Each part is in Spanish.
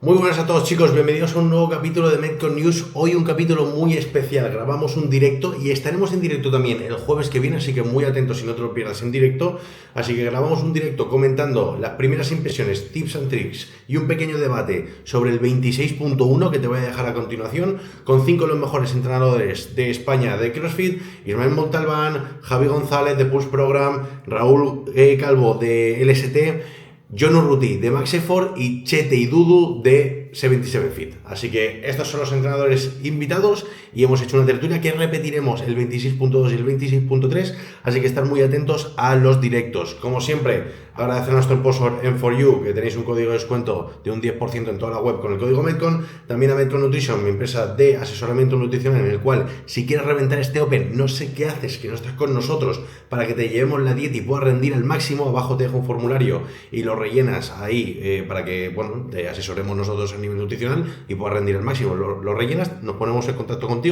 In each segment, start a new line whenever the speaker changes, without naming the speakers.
Muy buenas a todos, chicos, bienvenidos a un nuevo capítulo de Medcon News. Hoy un capítulo muy especial, grabamos un directo y estaremos en directo también el jueves que viene, así que muy atentos si no te lo pierdas en directo. Así que grabamos un directo comentando las primeras impresiones, tips and tricks y un pequeño debate sobre el 26.1 que te voy a dejar a continuación, con 5 de los mejores entrenadores de España de CrossFit: Ismael Montalbán, Javi González de Pulse Program, Raúl Calvo de LST, John Urruti de Max Effort y Chete y Dudu de 77 Fit. Así que estos son los entrenadores invitados y hemos hecho una tertulia que repetiremos el 26.2 y el 26.3, así que estar muy atentos a los directos. Como siempre, agradecer a nuestro sponsor M4U, que tenéis un código de descuento de un 10% en toda la web con el código Medcon. También a Medcon Nutrition, mi empresa de asesoramiento nutricional, en el cual, si quieres reventar este Open, no sé qué haces, que no estás con nosotros, para que te llevemos la dieta y puedas rendir al máximo. Abajo te dejo un formulario y lo rellenas ahí para que, bueno, te asesoremos nosotros a nivel nutricional y puedas rendir al máximo. Lo rellenas, nos ponemos en contacto contigo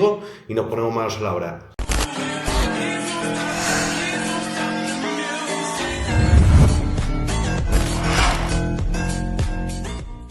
y nos ponemos manos a la obra.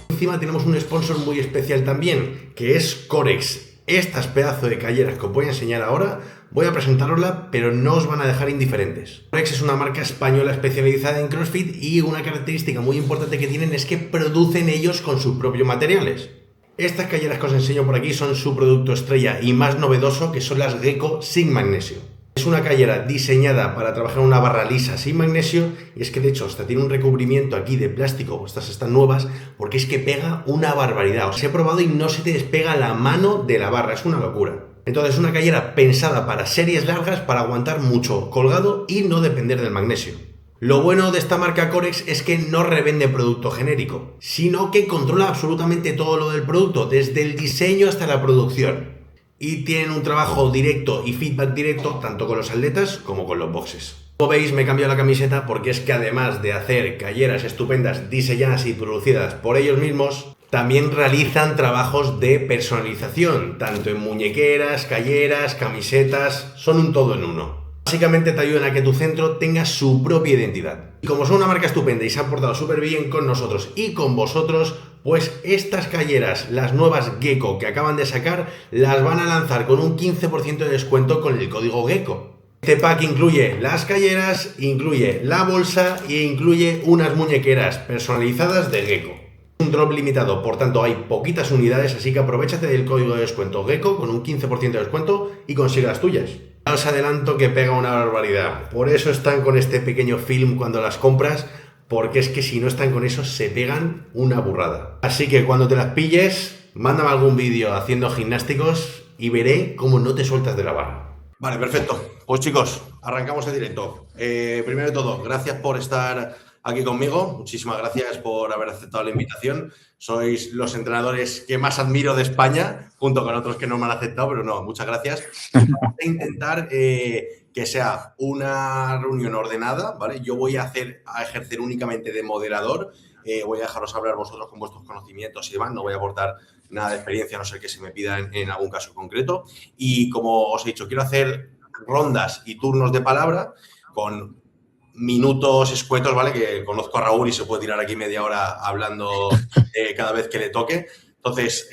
Encima tenemos un sponsor muy especial también, que es Corex. Estas pedazos de calleras que os voy a enseñar ahora, voy a presentarosla, pero no os van a dejar indiferentes. Corex es una marca española especializada en CrossFit y una característica muy importante que tienen es que producen ellos con sus propios materiales. Estas calleras que os enseño por aquí son su producto estrella y más novedoso, que son las Gecko sin magnesio. Es una callera diseñada para trabajar en una barra lisa sin magnesio, y es que de hecho hasta tiene un recubrimiento aquí de plástico, estas están nuevas, porque es que pega una barbaridad. Os he probado y no se te despega la mano de la barra, es una locura. Entonces es una callera pensada para series largas, para aguantar mucho colgado y no depender del magnesio. Lo bueno de esta marca Corex es que no revende producto genérico, sino que controla absolutamente todo lo del producto, desde el diseño hasta la producción. Y tienen un trabajo directo y feedback directo tanto con los atletas como con los boxes. Como veis, me he cambiado la camiseta porque es que además de hacer calleras estupendas diseñadas y producidas por ellos mismos, también realizan trabajos de personalización, tanto en muñequeras, calleras, camisetas, son un todo en uno. Básicamente te ayudan a que tu centro tenga su propia identidad. Y como son una marca estupenda y se han portado súper bien con nosotros y con vosotros, pues estas calleras, las nuevas Gecko que acaban de sacar, las van a lanzar con un 15% de descuento con el código Gecko. Este pack incluye las calleras, incluye la bolsa e incluye unas muñequeras personalizadas de Gecko. Un drop limitado, por tanto hay poquitas unidades, así que aprovechate del código de descuento Gecko con un 15% de descuento y consigue las tuyas. Ya os adelanto que pega una barbaridad, por eso están con este pequeño film cuando las compras, porque es que si no están con eso se pegan una burrada. Así que cuando te las pilles, mándame algún vídeo haciendo gimnásticos y veré cómo no te sueltas de la barra. Vale, perfecto. Pues chicos, arrancamos el directo. Primero de todo, gracias por estar aquí conmigo. Muchísimas gracias por haber aceptado la invitación. Sois los entrenadores que más admiro de España, junto con otros que no me han aceptado, pero no, muchas gracias. Vamos a intentar que sea una reunión ordenada, ¿vale? Yo voy a ejercer únicamente de moderador. Voy a dejaros hablar vosotros con vuestros conocimientos y demás. No voy a aportar nada de experiencia, a no ser que se me pida en algún caso concreto. Y como os he dicho, quiero hacer rondas y turnos de palabra con minutos escuetos, ¿vale? Que conozco a Raúl y se puede tirar aquí media hora hablando cada vez que le toque. Entonces,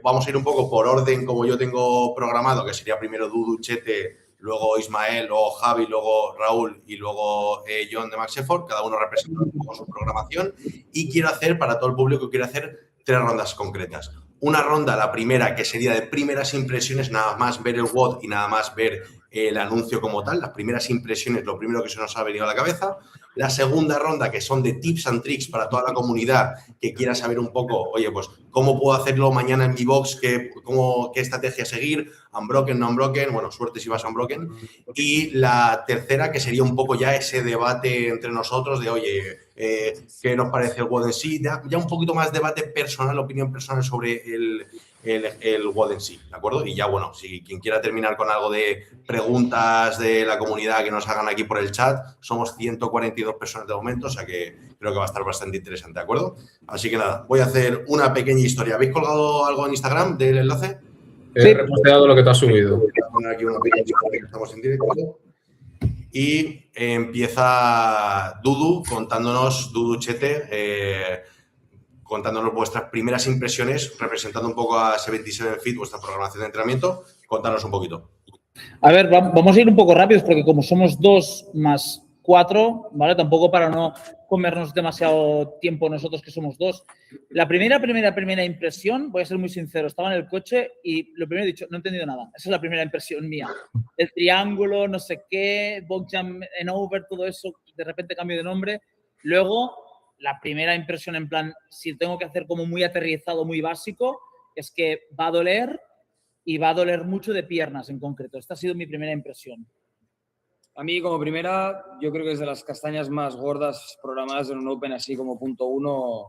vamos a ir un poco por orden como yo tengo programado, que sería primero Dudu, Chete, luego Ismael, luego Javi, luego Raúl y luego John de Max Effort. Cada uno representa un poco su programación y quiero hacer, para todo el público, quiero hacer 3 rondas concretas. Una ronda, la primera, que sería de primeras impresiones, nada más ver el WOD y nada más ver el anuncio como tal, las primeras impresiones, lo primero que se nos ha venido a la cabeza. La segunda ronda, que son de tips and tricks para toda la comunidad que quiera saber un poco, oye, pues, ¿cómo puedo hacerlo mañana en mi box? ¿Qué estrategia seguir? Unbroken, no unbroken, bueno, suerte si vas a unbroken. Y la tercera, que sería un poco ya ese debate entre nosotros de, oye, ¿qué nos parece el WOD en sí? Ya un poquito más debate personal, opinión personal sobre el WOD en sí, ¿de acuerdo? Y ya, bueno, si quien quiera terminar con algo de preguntas de la comunidad que nos hagan aquí por el chat, somos 142 personas de momento, o sea que creo que va a estar bastante interesante, ¿de acuerdo? Así que nada, voy a hacer una pequeña historia. ¿Habéis colgado algo en Instagram del enlace?
He reposteado lo que te has subido.
Voy a poner aquí una pequeña historia que estamos en directo. Y empieza Dudu contándonos, Dudu Chete, contándonos vuestras primeras impresiones, representando un poco a 77 Fit, vuestra programación de entrenamiento. Contanos un poquito.
A ver, vamos a ir un poco rápidos porque como somos 2 más 4, ¿vale? Tampoco para no comernos demasiado tiempo nosotros que somos 2. La primera impresión, voy a ser muy sincero, estaba en el coche y lo primero he dicho, no he entendido nada. Esa es la primera impresión mía. El triángulo, no sé qué, Bogjam en over, todo eso, de repente cambio de nombre. Luego, la primera impresión en plan, si tengo que hacer como muy aterrizado, muy básico, es que va a doler y va a doler mucho de piernas en concreto. Esta ha sido mi primera impresión.
A mí, como primera, yo creo que es de las castañas más gordas programadas en un Open, así como punto 1.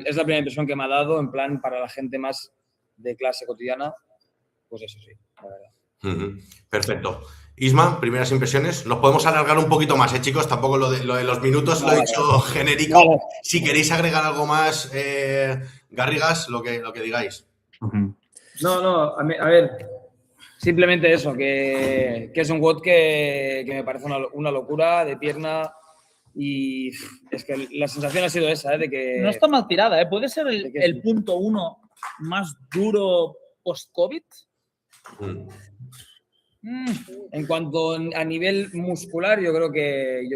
Es la primera impresión que me ha dado, en plan, para la gente más de clase cotidiana. Pues eso sí, la verdad.
Perfecto. Isma, primeras impresiones. Nos podemos alargar un poquito más, chicos. Tampoco lo de los minutos lo he dicho genérico. Vale. Si queréis agregar algo más, Garrigas, lo que digáis.
No, a ver, simplemente eso, que es un WOD que me parece una locura de pierna y es que la sensación ha sido esa, de que...
No está mal tirada, puede ser el punto 1 más duro post-COVID.
En cuanto a nivel muscular, yo creo que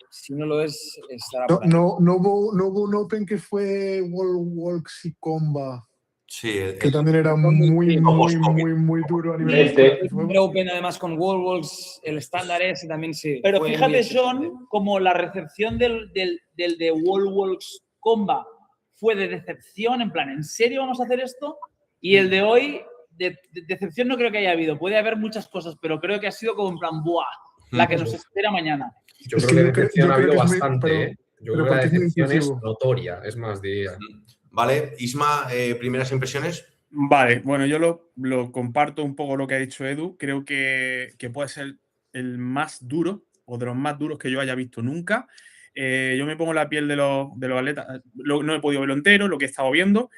si no lo es, estará por ahí.
No hubo un Open que fue Wall Walks y Comba.
Sí,
que también era muy duro a nivel
muscular. Open además con Wall Walks, el estándar ese también sí.
Pero fíjate, John, como la recepción del de Wall Walks Comba fue de decepción, en plan, ¿en serio vamos a hacer esto? Y el de hoy, de decepción no creo que haya habido. Puede haber muchas cosas, pero creo que ha sido como en plan, ¡buah! La que nos espera mañana.
Yo creo que decepción ha habido bastante, Yo creo que la decepción es notoria, es más, diría.
Vale, Isma, primeras impresiones.
Vale, bueno, yo lo comparto un poco lo que ha dicho Edu. Creo que puede ser el más duro o de los más duros que yo haya visto nunca. Yo me pongo en la piel de los atletas. No he podido verlo entero, lo que he estado viendo,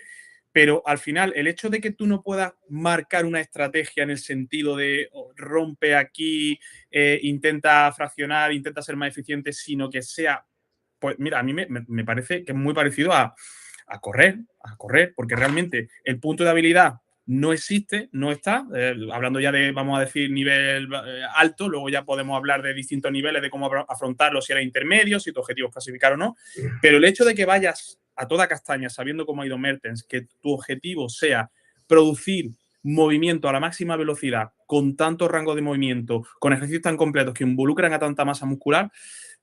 pero al final el hecho de que tú no puedas marcar una estrategia en el sentido de rompe aquí, intenta fraccionar, intenta ser más eficiente, sino que sea, pues mira, a mí me parece que es muy parecido a correr, porque realmente el punto de habilidad no existe, no está. Hablando ya de, vamos a decir, nivel alto, luego ya podemos hablar de distintos niveles de cómo afrontarlo, si era intermedio, si tu objetivo es clasificar o no. Pero el hecho de que vayas a toda castaña sabiendo cómo ha ido Mertens, que tu objetivo sea producir movimiento a la máxima velocidad, con tanto rango de movimiento, con ejercicios tan completos que involucran a tanta masa muscular,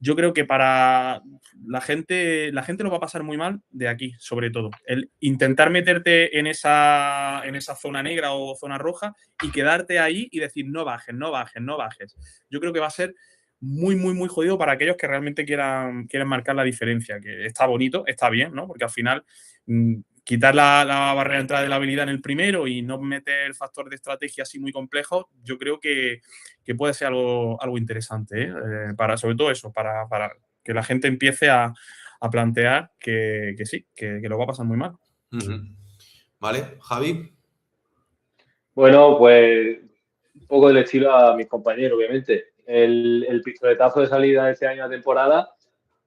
yo creo que para la gente lo va a pasar muy mal de aquí, sobre todo. El intentar meterte en esa zona negra o zona roja y quedarte ahí y decir no bajes. Yo creo que va a ser muy, muy, muy jodido para aquellos que realmente quieran marcar la diferencia, que está bonito, está bien, ¿no? Porque al final quitar la barrera de entrada de la habilidad en el primero y no meter el factor de estrategia así muy complejo, yo creo que puede ser algo interesante, ¿eh? Sobre todo eso, para que la gente empiece a plantear que sí, que lo va a pasar muy mal.
Vale, Javi.
Bueno, pues un poco del estilo a mis compañeros, obviamente. El pistoletazo de salida de este año a temporada,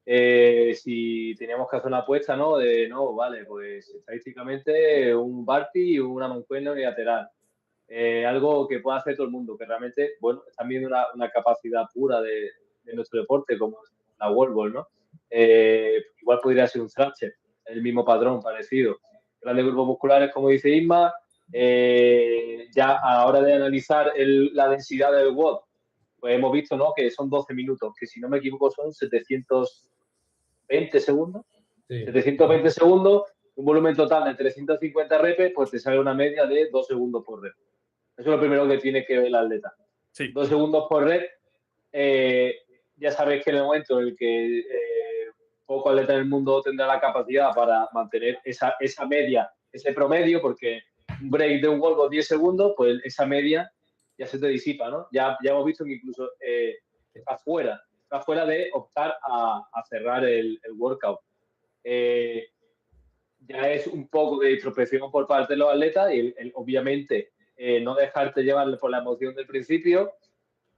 si teníamos que hacer una apuesta, ¿no? Vale, pues estadísticamente un Barty y una mancuerna unilateral. Algo que pueda hacer todo el mundo, que realmente, bueno, están viendo una capacidad pura de nuestro deporte, como la wall ball, ¿no? Igual podría ser un thrasher, el mismo patrón, parecido. Grandes grupos musculares, como dice Isma. Ya a la hora de analizar la densidad del WOD, pues hemos visto, ¿no?, que son 12 minutos, que si no me equivoco son 720 segundos. Sí. 720 segundos, un volumen total de 350 reps, pues te sale una media de 2 segundos por rep. Eso es lo primero que tiene que ver el atleta.
Sí.
2 segundos por rep. Ya sabéis que en el momento en el que poco atleta en el mundo tendrá la capacidad para mantener esa media, ese promedio, porque un break de un golpe 10 segundos, pues esa media ya se te disipa, ¿no? Ya hemos visto que incluso está fuera de optar a cerrar el workout. Ya es un poco de introspección por parte de los atletas y obviamente no dejarte llevar por la emoción del principio,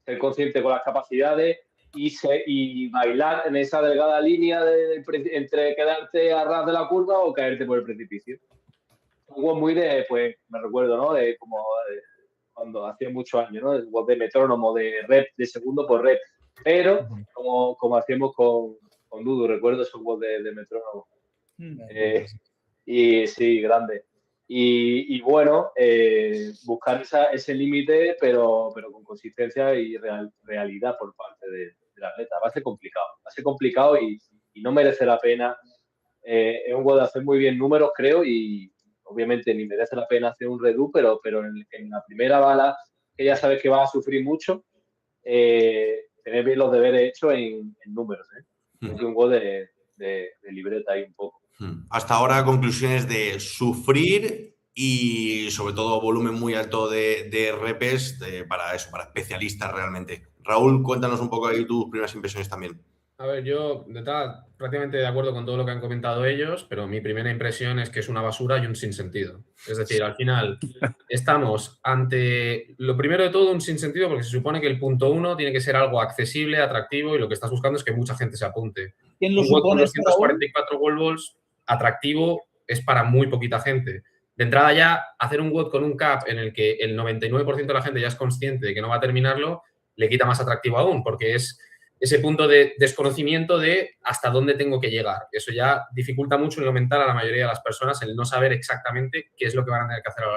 ser consciente con las capacidades, y bailar en esa delgada línea entre quedarte a ras de la curva o caerte por el precipicio. Un WOD muy de, pues, me recuerdo, ¿no? De como cuando hacía muchos años, ¿no? El WOD de metrónomo, de rep, de segundo por rep. Pero como hacíamos con Dudu, recuerdo esos WOD de metrónomo. Y sí, grande. Y bueno, buscar ese límite, pero con consistencia y realidad por parte del atleta. Va a ser complicado y no merece la pena. Es un WOD de hacer muy bien números, creo, y obviamente ni merece la pena hacer un redo, pero en la primera bala, que ya sabes que vas a sufrir mucho, tener bien los deberes hechos en números. Es un WOD de libreta ahí un poco.
Hasta ahora, conclusiones de sufrir y sobre todo volumen muy alto de repes para especialistas realmente. Raúl, cuéntanos un poco ahí tus primeras impresiones también.
A ver, yo estaba prácticamente de acuerdo con todo lo que han comentado ellos, pero mi primera impresión es que es una basura y un sinsentido. Es decir, al final estamos ante, lo primero de todo, un sinsentido, porque se supone que el punto 1 tiene que ser algo accesible, atractivo, y lo que estás buscando es que mucha gente se apunte.
¿Quién lo
un WOD con
supone,
244 wall balls atractivo es para muy poquita gente. De entrada ya, hacer un WOD con un cap en el que el 99% de la gente ya es consciente de que no va a terminarlo, le quita más atractivo aún, porque es ese punto de desconocimiento de hasta dónde tengo que llegar. Eso ya dificulta mucho en lo mental a la mayoría de las personas el no saber exactamente qué es lo que van a tener que hacer a lo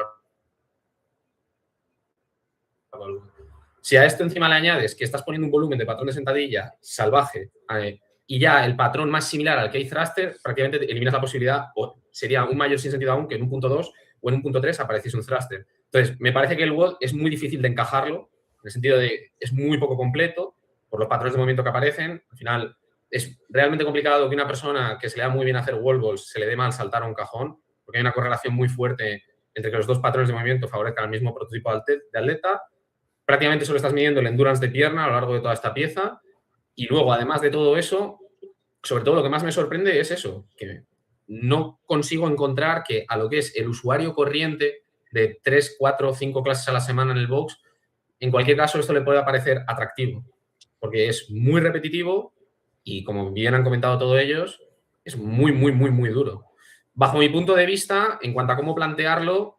largo. Si a esto encima le añades que estás poniendo un volumen de patrón de sentadilla salvaje y ya el patrón más similar al K thruster, prácticamente eliminas la posibilidad, o sería un mayor sinsentido aún, que en un punto 2 o en un punto 3 apareciese un thruster. Entonces, me parece que el WOD es muy difícil de encajarlo, en el sentido de es muy poco completo, por los patrones de movimiento que aparecen. Al final, es realmente complicado que una persona que se le da muy bien hacer wall balls se le dé mal saltar a un cajón, porque hay una correlación muy fuerte entre que los dos patrones de movimiento favorezcan al mismo prototipo de atleta. Prácticamente solo estás midiendo el endurance de pierna a lo largo de toda esta pieza. Y luego, además de todo eso, sobre todo lo que más me sorprende es eso, que no consigo encontrar que a lo que es el usuario corriente de 3, 4, 5 clases a la semana en el box, en cualquier caso esto le puede parecer atractivo, porque es muy repetitivo y, como bien han comentado todos ellos, es muy, muy, muy, muy duro. Bajo mi punto de vista, en cuanto a cómo plantearlo,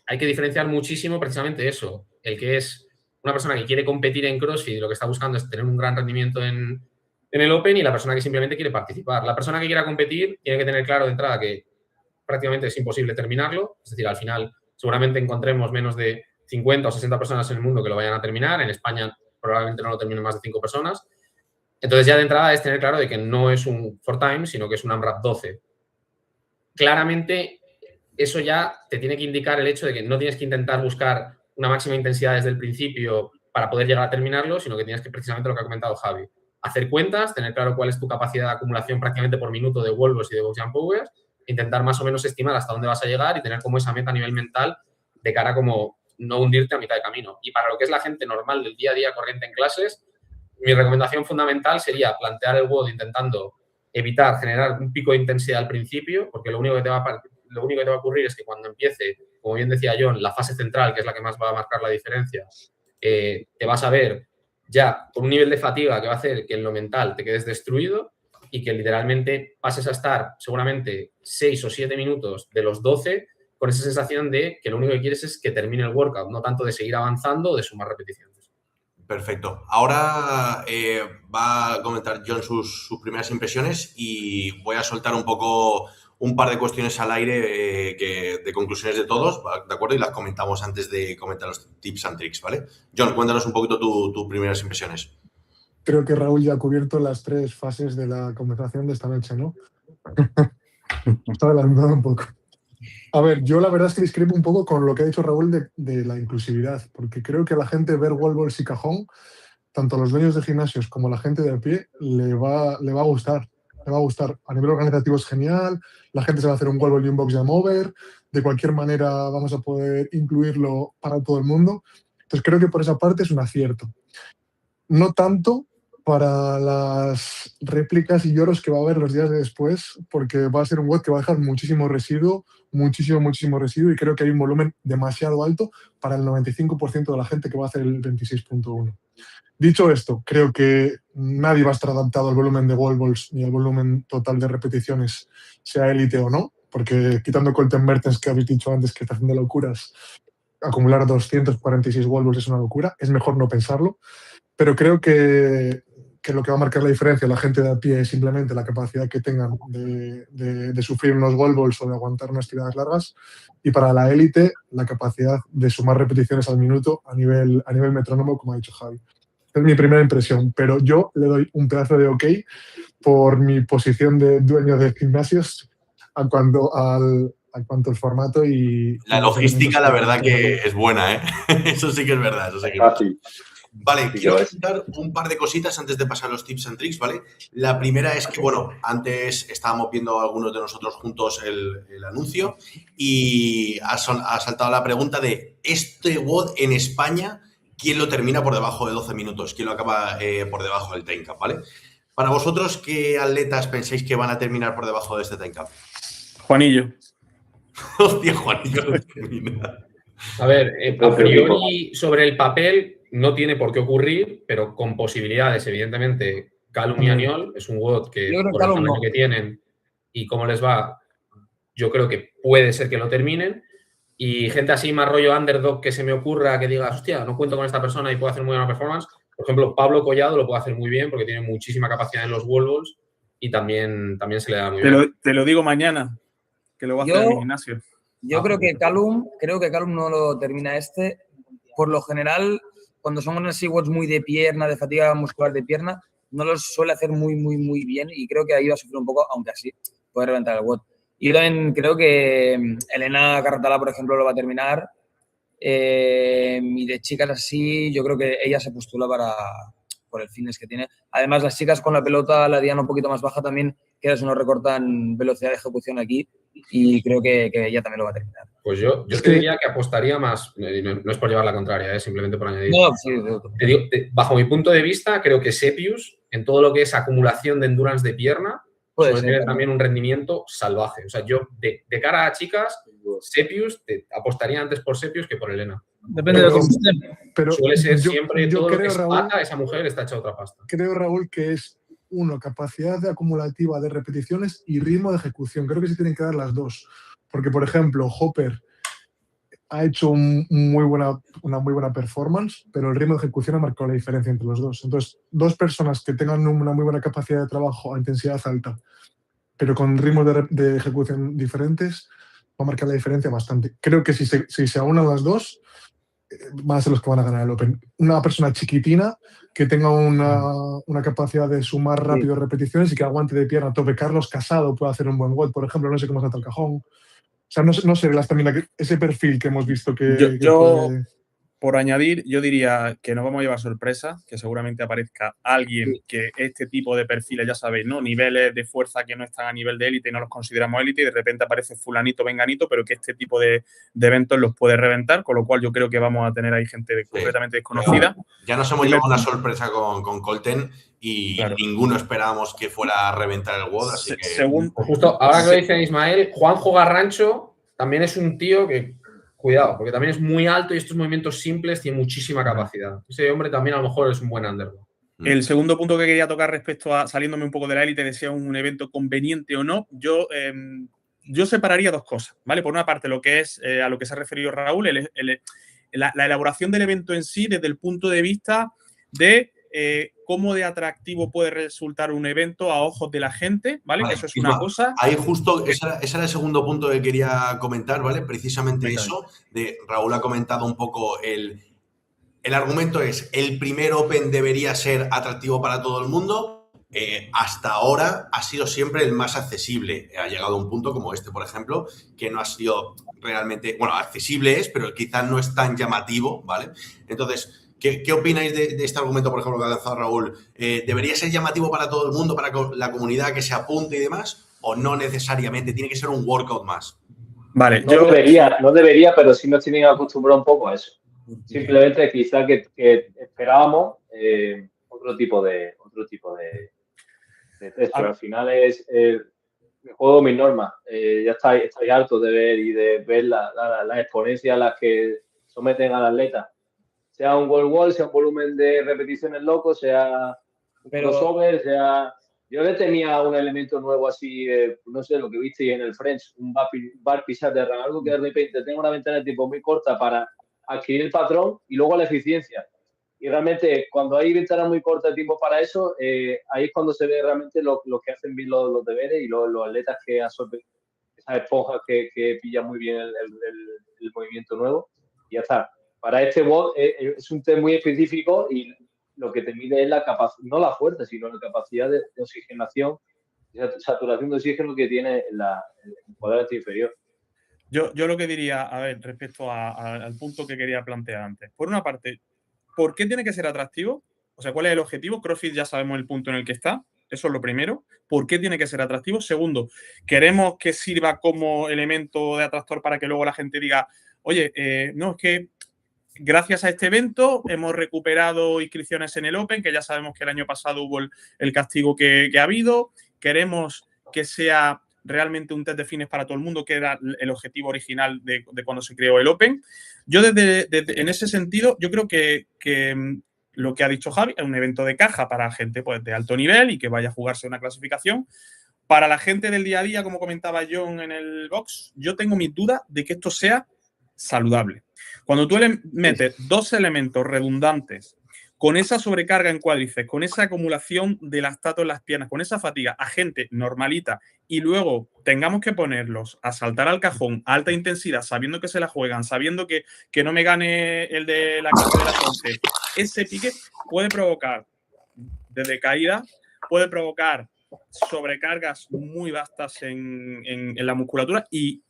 hay que diferenciar muchísimo precisamente eso, el que es una persona que quiere competir en CrossFit y lo que está buscando es tener un gran rendimiento en el Open, y la persona que simplemente quiere participar. La persona que quiera competir tiene que tener claro de entrada que prácticamente es imposible terminarlo, es decir, al final seguramente encontremos menos de 50 o 60 personas en el mundo que lo vayan a terminar. En España probablemente no lo terminen más de 5 personas. Entonces, ya de entrada es tener claro de que no es un 4 time, sino que es un AMRAP 12. Claramente, eso ya te tiene que indicar el hecho de que no tienes que intentar buscar una máxima intensidad desde el principio para poder llegar a terminarlo, sino que tienes que, precisamente lo que ha comentado Javi, hacer cuentas, tener claro cuál es tu capacidad de acumulación prácticamente por minuto de wall balls y de box jump powers, intentar más o menos estimar hasta dónde vas a llegar y tener como esa meta a nivel mental de cara a como no hundirte a mitad de camino. Y para lo que es la gente normal del día a día corriente en clases, mi recomendación fundamental sería plantear el WOD intentando evitar generar un pico de intensidad al principio, porque lo único que te va a ocurrir es que cuando empiece, como bien decía John, la fase central, que es la que más va a marcar la diferencia, te vas a ver ya con un nivel de fatiga que va a hacer que en lo mental te quedes destruido y que literalmente pases a estar seguramente 6 o 7 minutos de los 12 con esa sensación de que lo único que quieres es que termine el workout, no tanto de seguir avanzando o de sumar repeticiones.
Perfecto. Ahora va a comentar John sus primeras impresiones y voy a soltar un poco un par de cuestiones al aire de conclusiones de todos, ¿de acuerdo? Y las comentamos antes de comentar los tips and tricks, ¿vale? John, cuéntanos un poquito tus primeras impresiones.
Creo que Raúl ya ha cubierto las 3 fases de la conversación de esta noche, ¿no? Está adelantado un poco. A ver, yo la verdad es que discrepo un poco con lo que ha dicho Raúl de la inclusividad, porque creo que a la gente ver wall balls y cajón, tanto a los dueños de gimnasios como a la gente de a pie, le va a gustar. Le va a gustar. A nivel organizativo es genial, la gente se va a hacer un wall ball y un box jump over, de cualquier manera vamos a poder incluirlo para todo el mundo. Entonces creo que por esa parte es un acierto. No tanto para las réplicas y lloros que va a haber los días de después, porque va a ser un WOD que va a dejar muchísimo residuo, muchísimo residuo, y creo que hay un volumen demasiado alto para el 95% de la gente que va a hacer el 26.1. Dicho esto, creo que nadie va a estar adaptado al volumen de wall balls ni al volumen total de repeticiones, sea élite o no, porque quitando Colton Mertens, que habéis dicho antes que está haciendo locuras, acumular 246 wall balls es una locura, es mejor no pensarlo, pero creo que lo que va a marcar la diferencia la gente de a pie es simplemente la capacidad que tengan de sufrir unos wall balls o de aguantar unas tiradas largas, y para la élite la capacidad de sumar repeticiones al minuto a nivel metrónomo, como ha dicho Javi. Es mi primera impresión, pero yo le doy un pedazo de ok por mi posición de dueño de gimnasios a cuanto al formato y
La
los
logística, la
elementos
verdad que es buena, ¿eh? Eso sí que es verdad. Eso sí que
Es fácil.
Vale,
Sí,
quiero
lo es.
comentar un par de cositas antes de pasar a los tips and tricks, ¿vale? La primera es que, bueno, antes estábamos viendo algunos de nosotros juntos el anuncio y ha saltado la pregunta de este WOD en España, ¿quién lo termina por debajo de 12 minutos? ¿Quién lo acaba por debajo del time cap, ¿vale? Para vosotros, ¿qué atletas pensáis que van a terminar por debajo de este time cap?
Juanillo.
Hostia, Juanillo lo termina.
A ver,
Creo
a
que
priori, sobre el papel no tiene por qué ocurrir, pero con posibilidades, evidentemente, Callum y Aniol es un WOD que,
Yo creo que
por el
Callum
tamaño
no.
que tienen y cómo les va, yo creo que puede ser que lo terminen. Y gente así más rollo underdog que se me ocurra que digas, hostia, no cuento con esta persona y puedo hacer muy buena performance. Por ejemplo, Pablo Collado lo puede hacer muy bien porque tiene muchísima capacidad en los wall balls y también se le da muy bien.
Te lo digo mañana, que lo voy a hacer en mi gimnasio.
Yo creo que Callum no lo termina este. Por lo general, cuando son unos SeaWorlds muy de pierna, de fatiga muscular de pierna, no los suele hacer muy, muy, muy bien y creo que ahí va a sufrir un poco, aunque así puede reventar el WOD. Y yo también creo que Elena Carratala, por ejemplo, lo va a terminar. Y de chicas así, yo creo que ella se postula por el fitness que tiene. Además, las chicas con la pelota, la diana un poquito más baja también, que si no recortan velocidad de ejecución aquí y creo que ella también lo va a terminar.
Pues yo te diría que apostaría más, no es por llevar la contraria, simplemente por añadir.
No, sí,
te digo, bajo mi punto de vista, creo que Sepius, en todo lo que es acumulación de endurance de pierna, suele tener también un rendimiento salvaje. O sea, yo, de cara a chicas, Sepius, te apostaría antes por Sepius que por Elena.
Depende de cómo estén.
Pero
suele ser siempre
yo
todo
creo,
lo que es
Raúl,
pata, esa mujer está hecha otra pasta.
Creo, Raúl, que es capacidad de acumulativa de repeticiones y ritmo de ejecución. Creo que se tienen que dar las dos. Porque, por ejemplo, Hopper ha hecho una muy buena performance, pero el ritmo de ejecución ha marcado la diferencia entre los dos. Entonces, dos personas que tengan una muy buena capacidad de trabajo a intensidad alta, pero con ritmos de ejecución diferentes, va a marcar la diferencia bastante. Creo que si se aunan las dos, van a ser los que van a ganar el Open. Una persona chiquitina que tenga una capacidad de sumar rápido repeticiones y que aguante de pierna a tope. Carlos Casado puede hacer un buen WOD, por ejemplo, no sé cómo salta el cajón. O sea, no sé la estamina, ese perfil que hemos visto que puede...
Por añadir, yo diría que nos vamos a llevar sorpresa, que seguramente aparezca alguien que este tipo de perfiles, ya sabéis, ¿no? Niveles de fuerza que no están a nivel de élite y no los consideramos élite y de repente aparece fulanito, venganito, pero que este tipo de eventos los puede reventar, con lo cual yo creo que vamos a tener ahí gente completamente desconocida.
Ya nos hemos llevado una sorpresa con Colten y ninguno esperábamos que fuera a reventar el WOD, así que...
Justo ahora que lo dice Ismael, Juanjo Garrancho también es un tío que... Cuidado, porque también es muy alto y estos movimientos simples tienen muchísima capacidad. Ese hombre también a lo mejor es un buen underdog.
El segundo punto que quería tocar respecto a, saliéndome un poco de la élite, de si es un evento conveniente o no, yo separaría dos cosas, ¿vale? Por una parte, lo que es a lo que se ha referido Raúl, la elaboración del evento en sí desde el punto de vista de cómo de atractivo puede resultar un evento a ojos de la gente, ¿vale? Que eso es una cosa.
Ahí justo, ese era el segundo punto que quería comentar, ¿vale? Precisamente eso, Raúl ha comentado un poco el argumento es, el primer Open debería ser atractivo para todo el mundo. Hasta ahora ha sido siempre el más accesible. Ha llegado a un punto como este, por ejemplo, que no ha sido realmente, bueno, accesible es, pero quizás no es tan llamativo, ¿vale? Entonces, ¿qué opináis de este argumento, por ejemplo, que ha lanzado Raúl? ¿Debería ser llamativo para todo el mundo, para la comunidad que se apunte y demás? ¿O no necesariamente? ¿Tiene que ser un workout más?
Vale,
no debería, pero sí nos tienen que acostumbrar un poco a eso. Simplemente quizá que esperábamos otro tipo de texto. Al final es me juego mis normas. Ya estáis hartos de ver y de ver las exponencias a las que someten al atleta. sea un wall, sea un volumen de repeticiones locos, sea un crossover, sea... Yo le tenía un elemento nuevo así, no sé, lo que visteis en el French, un bar pisar de algo que de repente tengo una ventana de tiempo muy corta para adquirir el patrón y luego la eficiencia. Y realmente cuando hay ventanas muy cortas de tiempo para eso, ahí es cuando se ve realmente lo que hacen bien los deberes y los atletas que absorben esas esponjas que pillan muy bien el movimiento nuevo. Y ya está. Para este bot es un test muy específico y lo que te mide es la capacidad, no la fuerza, sino la capacidad de oxigenación, de saturación de oxígeno que tiene el cuadrante inferior.
Yo lo que diría, a ver, respecto al punto que quería plantear antes. Por una parte, ¿por qué tiene que ser atractivo? O sea, ¿cuál es el objetivo? CrossFit ya sabemos el punto en el que está. Eso es lo primero. ¿Por qué tiene que ser atractivo? Segundo, ¿queremos que sirva como elemento de atractor para que luego la gente diga, oye, no, es que gracias a este evento hemos recuperado inscripciones en el Open, que ya sabemos que el año pasado hubo el castigo que ha habido. Queremos que sea realmente un test de fines para todo el mundo, que era el objetivo original de cuando se creó el Open. Yo en ese sentido, yo creo que lo que ha dicho Javi es un evento de caja para gente pues, de alto nivel y que vaya a jugarse una clasificación. Para la gente del día a día, como comentaba John en el box, yo tengo mis dudas de que esto sea saludable. Cuando tú metes dos elementos redundantes con esa sobrecarga en cuádriceps, con esa acumulación de lactato en las piernas, con esa fatiga a gente normalita y luego tengamos que ponerlos a saltar al cajón a alta intensidad, sabiendo que se la juegan, sabiendo que no me gane el de la clase de las 11, ese pique puede provocar desde caída, puede provocar sobrecargas muy vastas en la musculatura y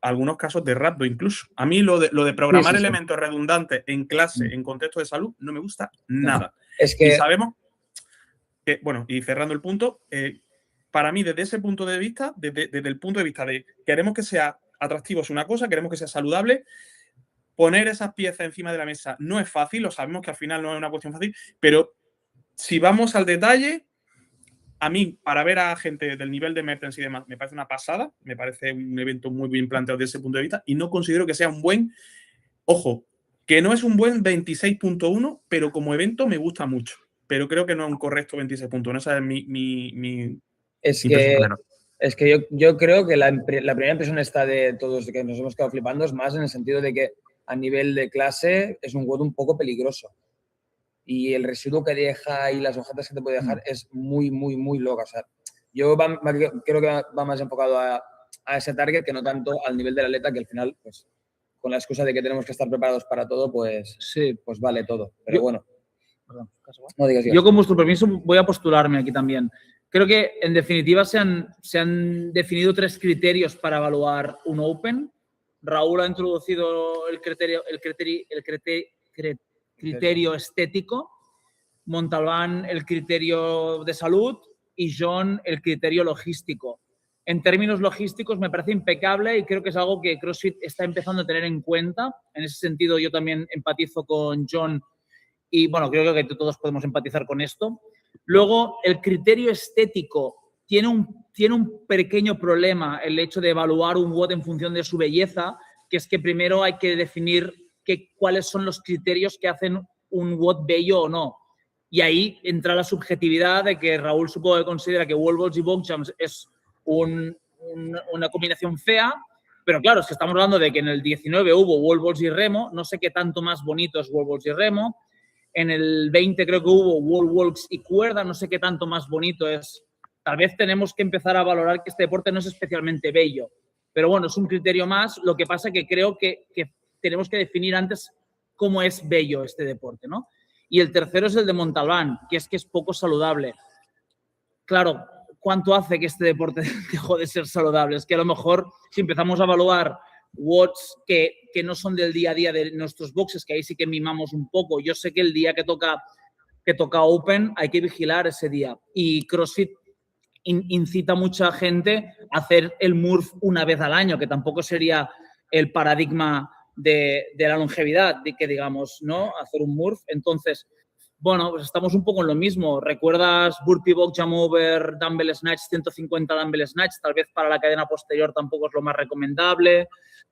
algunos casos de rhabdo incluso. A mí lo de programar elementos redundantes en clase, en contexto de salud, no me gusta nada.
Es que...
Y sabemos que, bueno, y cerrando el punto, para mí desde ese punto de vista, desde el punto de vista de queremos que sea atractivo es una cosa, queremos que sea saludable, poner esas piezas encima de la mesa no es fácil, lo sabemos que al final no es una cuestión fácil, pero si vamos al detalle, a mí, para ver a gente del nivel de Mertens y demás, me parece una pasada, me parece un evento muy bien planteado desde ese punto de vista y no considero que sea un buen, ojo, que no es un buen 26.1, pero como evento me gusta mucho, pero creo que no es un correcto 26.1, esa es mi
Es que yo creo que la primera impresión está de todos que nos hemos quedado flipando es más en el sentido de que a nivel de clase es un WOD un poco peligroso. Y el residuo que deja y las hojetas que te puede dejar es muy, muy, muy loca. O sea, yo creo que va más enfocado a ese target que no tanto al nivel del atleta, que al final, pues, con la excusa de que tenemos que estar preparados para todo, pues, sí, pues vale todo. Pero bueno.
Perdón,
no digas.
Yo, con vuestro permiso, voy a postularme aquí también. Creo que, en definitiva, se han definido 3 criterios para evaluar un Open. Raúl ha introducido el criterio estético, Montalbán el criterio de salud y John el criterio logístico. En términos logísticos me parece impecable y creo que es algo que CrossFit está empezando a tener en cuenta. En ese sentido yo también empatizo con John y bueno, creo que todos podemos empatizar con esto. Luego, el criterio estético tiene un pequeño problema, el hecho de evaluar un WOD en función de su belleza, que es que primero hay que definir cuáles son los criterios que hacen un WOD bello o no. Y ahí entra la subjetividad de que Raúl supongo que considera que wall balls y box jumps es una combinación fea, pero claro, es que estamos hablando de que en el 19 hubo wall balls y remo, no sé qué tanto más bonito es wall balls y remo, en el 20 creo que hubo wall walks y cuerda, no sé qué tanto más bonito es. Tal vez tenemos que empezar a valorar que este deporte no es especialmente bello, pero bueno, es un criterio más, lo que pasa que creo que tenemos que definir antes cómo es bello este deporte, ¿no? Y el tercero es el de Montalbán, que es poco saludable. Claro, ¿cuánto hace que este deporte dejó de ser saludable? Es que a lo mejor si empezamos a evaluar watts que no son del día a día de nuestros boxes, que ahí sí que mimamos un poco. Yo sé que el día que toca Open hay que vigilar ese día. Y CrossFit incita a mucha gente a hacer el Murph una vez al año, que tampoco sería el paradigma de la longevidad, de que digamos, ¿no? Hacer un Murph. Entonces, bueno, pues estamos un poco en lo mismo. ¿Recuerdas Burpee Box Jump Over, Dumbbell Snatch, 150 Dumbbell Snatch? Tal vez para la cadena posterior tampoco es lo más recomendable.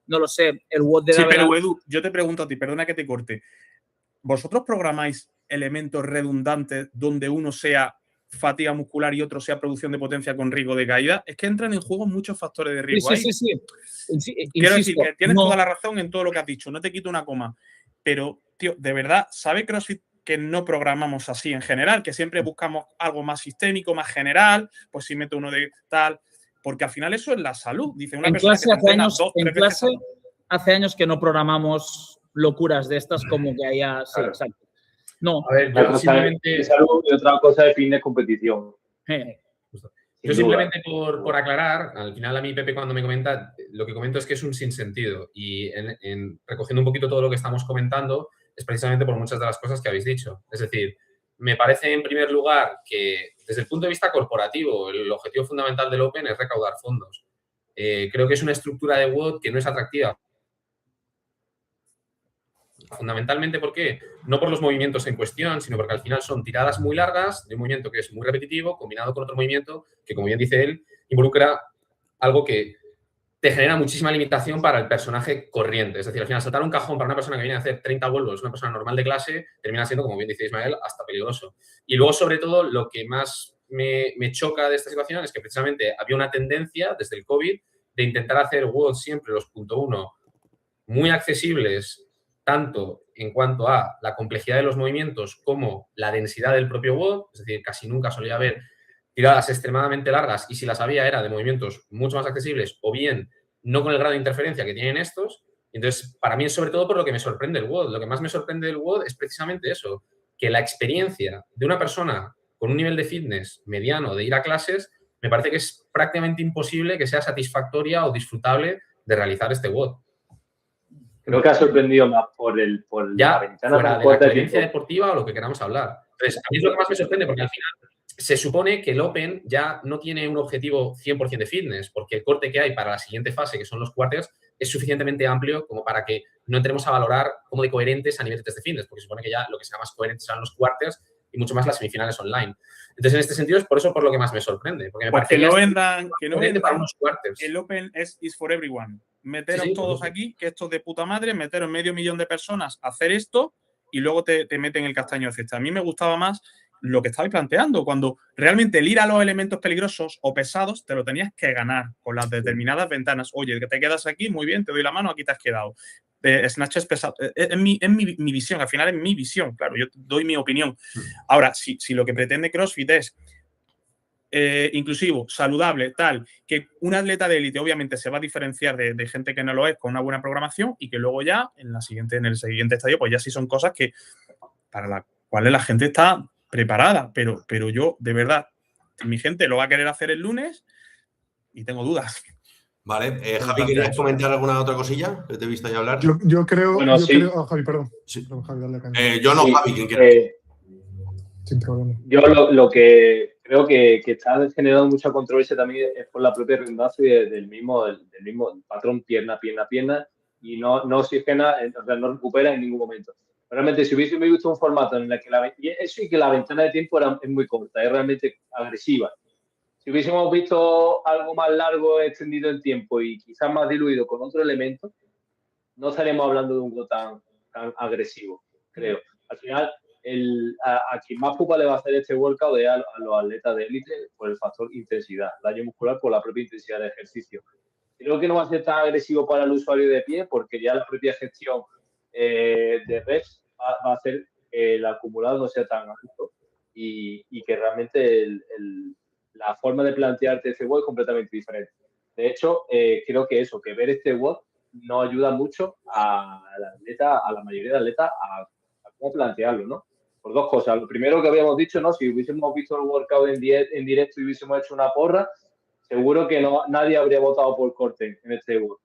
No lo sé. El WOD de
sí, pero Edu, yo te pregunto a ti, perdona que te corte. ¿vosotros programáis elementos redundantes donde uno sea fatiga muscular y otro sea producción de potencia con riesgo de caída? Es que entran en juego muchos factores de riesgo ahí.
Sí.
Quiero decir
Insisto,
que tienes
no.
toda la razón en todo lo que has dicho, no te quito una coma. Pero, tío, de verdad, ¿sabe CrossFit que no programamos así en general? Que siempre buscamos algo más sistémico, más general, pues si meto uno de tal… Porque al final eso es la salud. Dice una
En
persona
clase
que se
hace
entrena
años,
2, 3
en
veces
clase hace años que no programamos locuras de estas como que haya… Sí,
Claro.
exacto. No.
A ver,
Una
yo
cosa
simplemente…
de salud y otra cosa de fitness competición.
Yo
Sin
simplemente
duda.
por aclarar, al final a mí Pepe cuando me comenta, lo que comento es que es un sinsentido y recogiendo un poquito todo lo que estamos comentando es precisamente por muchas de las cosas que habéis dicho. Es decir, me parece en primer lugar que desde el punto de vista corporativo el objetivo fundamental del Open es recaudar fondos. Creo que es una estructura de WOD que no es atractiva. Fundamentalmente, ¿por qué? No por los movimientos en cuestión, sino porque al final son tiradas muy largas de un movimiento que es muy repetitivo, combinado con otro movimiento que, como bien dice él, involucra algo que te genera muchísima limitación para el personaje corriente. Es decir, al final, saltar un cajón para una persona que viene a hacer 30 vuelos, una persona normal de clase, termina siendo, como bien dice Ismael, hasta peligroso. Y luego, sobre todo, lo que más me choca de esta situación es que precisamente había una tendencia desde el COVID de intentar hacer WOD siempre los .1 muy accesibles, tanto en cuanto a la complejidad de los movimientos como la densidad del propio WOD, es decir, casi nunca solía haber tiradas extremadamente largas y si las había era de movimientos mucho más accesibles o bien no con el grado de interferencia que tienen estos. Entonces, para mí es sobre todo por lo que me sorprende el WOD. Lo que más me sorprende del WOD es precisamente eso, que la experiencia de una persona con un nivel de fitness mediano de ir a clases me parece que es prácticamente imposible que sea satisfactoria o disfrutable de realizar este WOD.
Creo que ha sorprendido más por
Ya
la ventana
fuera
tan
de la
corta de
coherencia
tiempo.
deportiva o lo que queramos hablar. Entonces, a mí es lo que más me sorprende porque al final se supone que el Open ya no tiene un objetivo 100% de fitness porque el corte que hay para la siguiente fase, que son los quarters, es suficientemente amplio como para que no entremos a valorar cómo de coherentes a nivel de test de fitness, porque se supone que ya lo que sea más coherente serán los quarters y mucho más las semifinales online. Entonces, en este sentido, es por eso por lo que más me sorprende. Porque me
Pues
parece
que no vendan
para unos quarters.
el Open is for everyone. Meteros
Sí,
todos aquí, que esto es de puta madre, meteros 500.000 de personas a hacer esto y luego te meten el castaño de cesta. A mí me gustaba más lo que estabais planteando, cuando realmente el ir a los elementos peligrosos o pesados te lo tenías que ganar con las determinadas ventanas. Oye, que te quedas aquí, muy bien, te doy la mano, aquí te has quedado. Snatches pesados. Es mi visión, al final es mi visión, claro, yo doy mi opinión. Ahora, si lo que pretende CrossFit es inclusivo, saludable, tal, que un atleta de élite obviamente se va a diferenciar de gente que no lo es con una buena programación y que luego ya en el siguiente estadio pues ya sí son cosas que para las cuales la gente está preparada, pero yo de verdad, mi gente lo va a querer hacer el lunes y tengo dudas.
Vale, Javi, ¿querías comentar alguna otra cosilla que te he visto ya hablar?
Yo creo…
Bueno, sí.
creo, Javi, perdón.
Sí.
Perdón, Javi, dale caña.
Yo no,
Sí,
Javi, quien quiera.
Sin problema.
Yo lo que creo que está generando mucha controversia también es por la propia redundancia del mismo patrón pierna y no oxigena, o sea, no recupera en ningún momento. Realmente, si hubiésemos visto un formato en el que la ventana de tiempo es muy corta, es realmente agresiva. Si hubiésemos visto algo más largo, extendido en tiempo y quizás más diluido con otro elemento, no estaríamos hablando de un juego tan agresivo, creo. Al final, a quien más pupa le va a hacer este workout es a los atletas de élite por el factor intensidad, daño muscular por la propia intensidad de ejercicio. Creo que no va a ser tan agresivo para el usuario de pie porque ya la propia gestión de reps va a hacer que el acumulado no sea tan alto y que realmente la forma de plantearte este WOD es completamente diferente. De hecho, creo que ver este WOD no ayuda mucho a la mayoría de atletas a cómo plantearlo, ¿no? Por dos cosas. Lo primero que habíamos dicho, ¿no? Si hubiésemos visto el workout en directo y hubiésemos hecho una porra, seguro que nadie habría votado por corte en este WOD.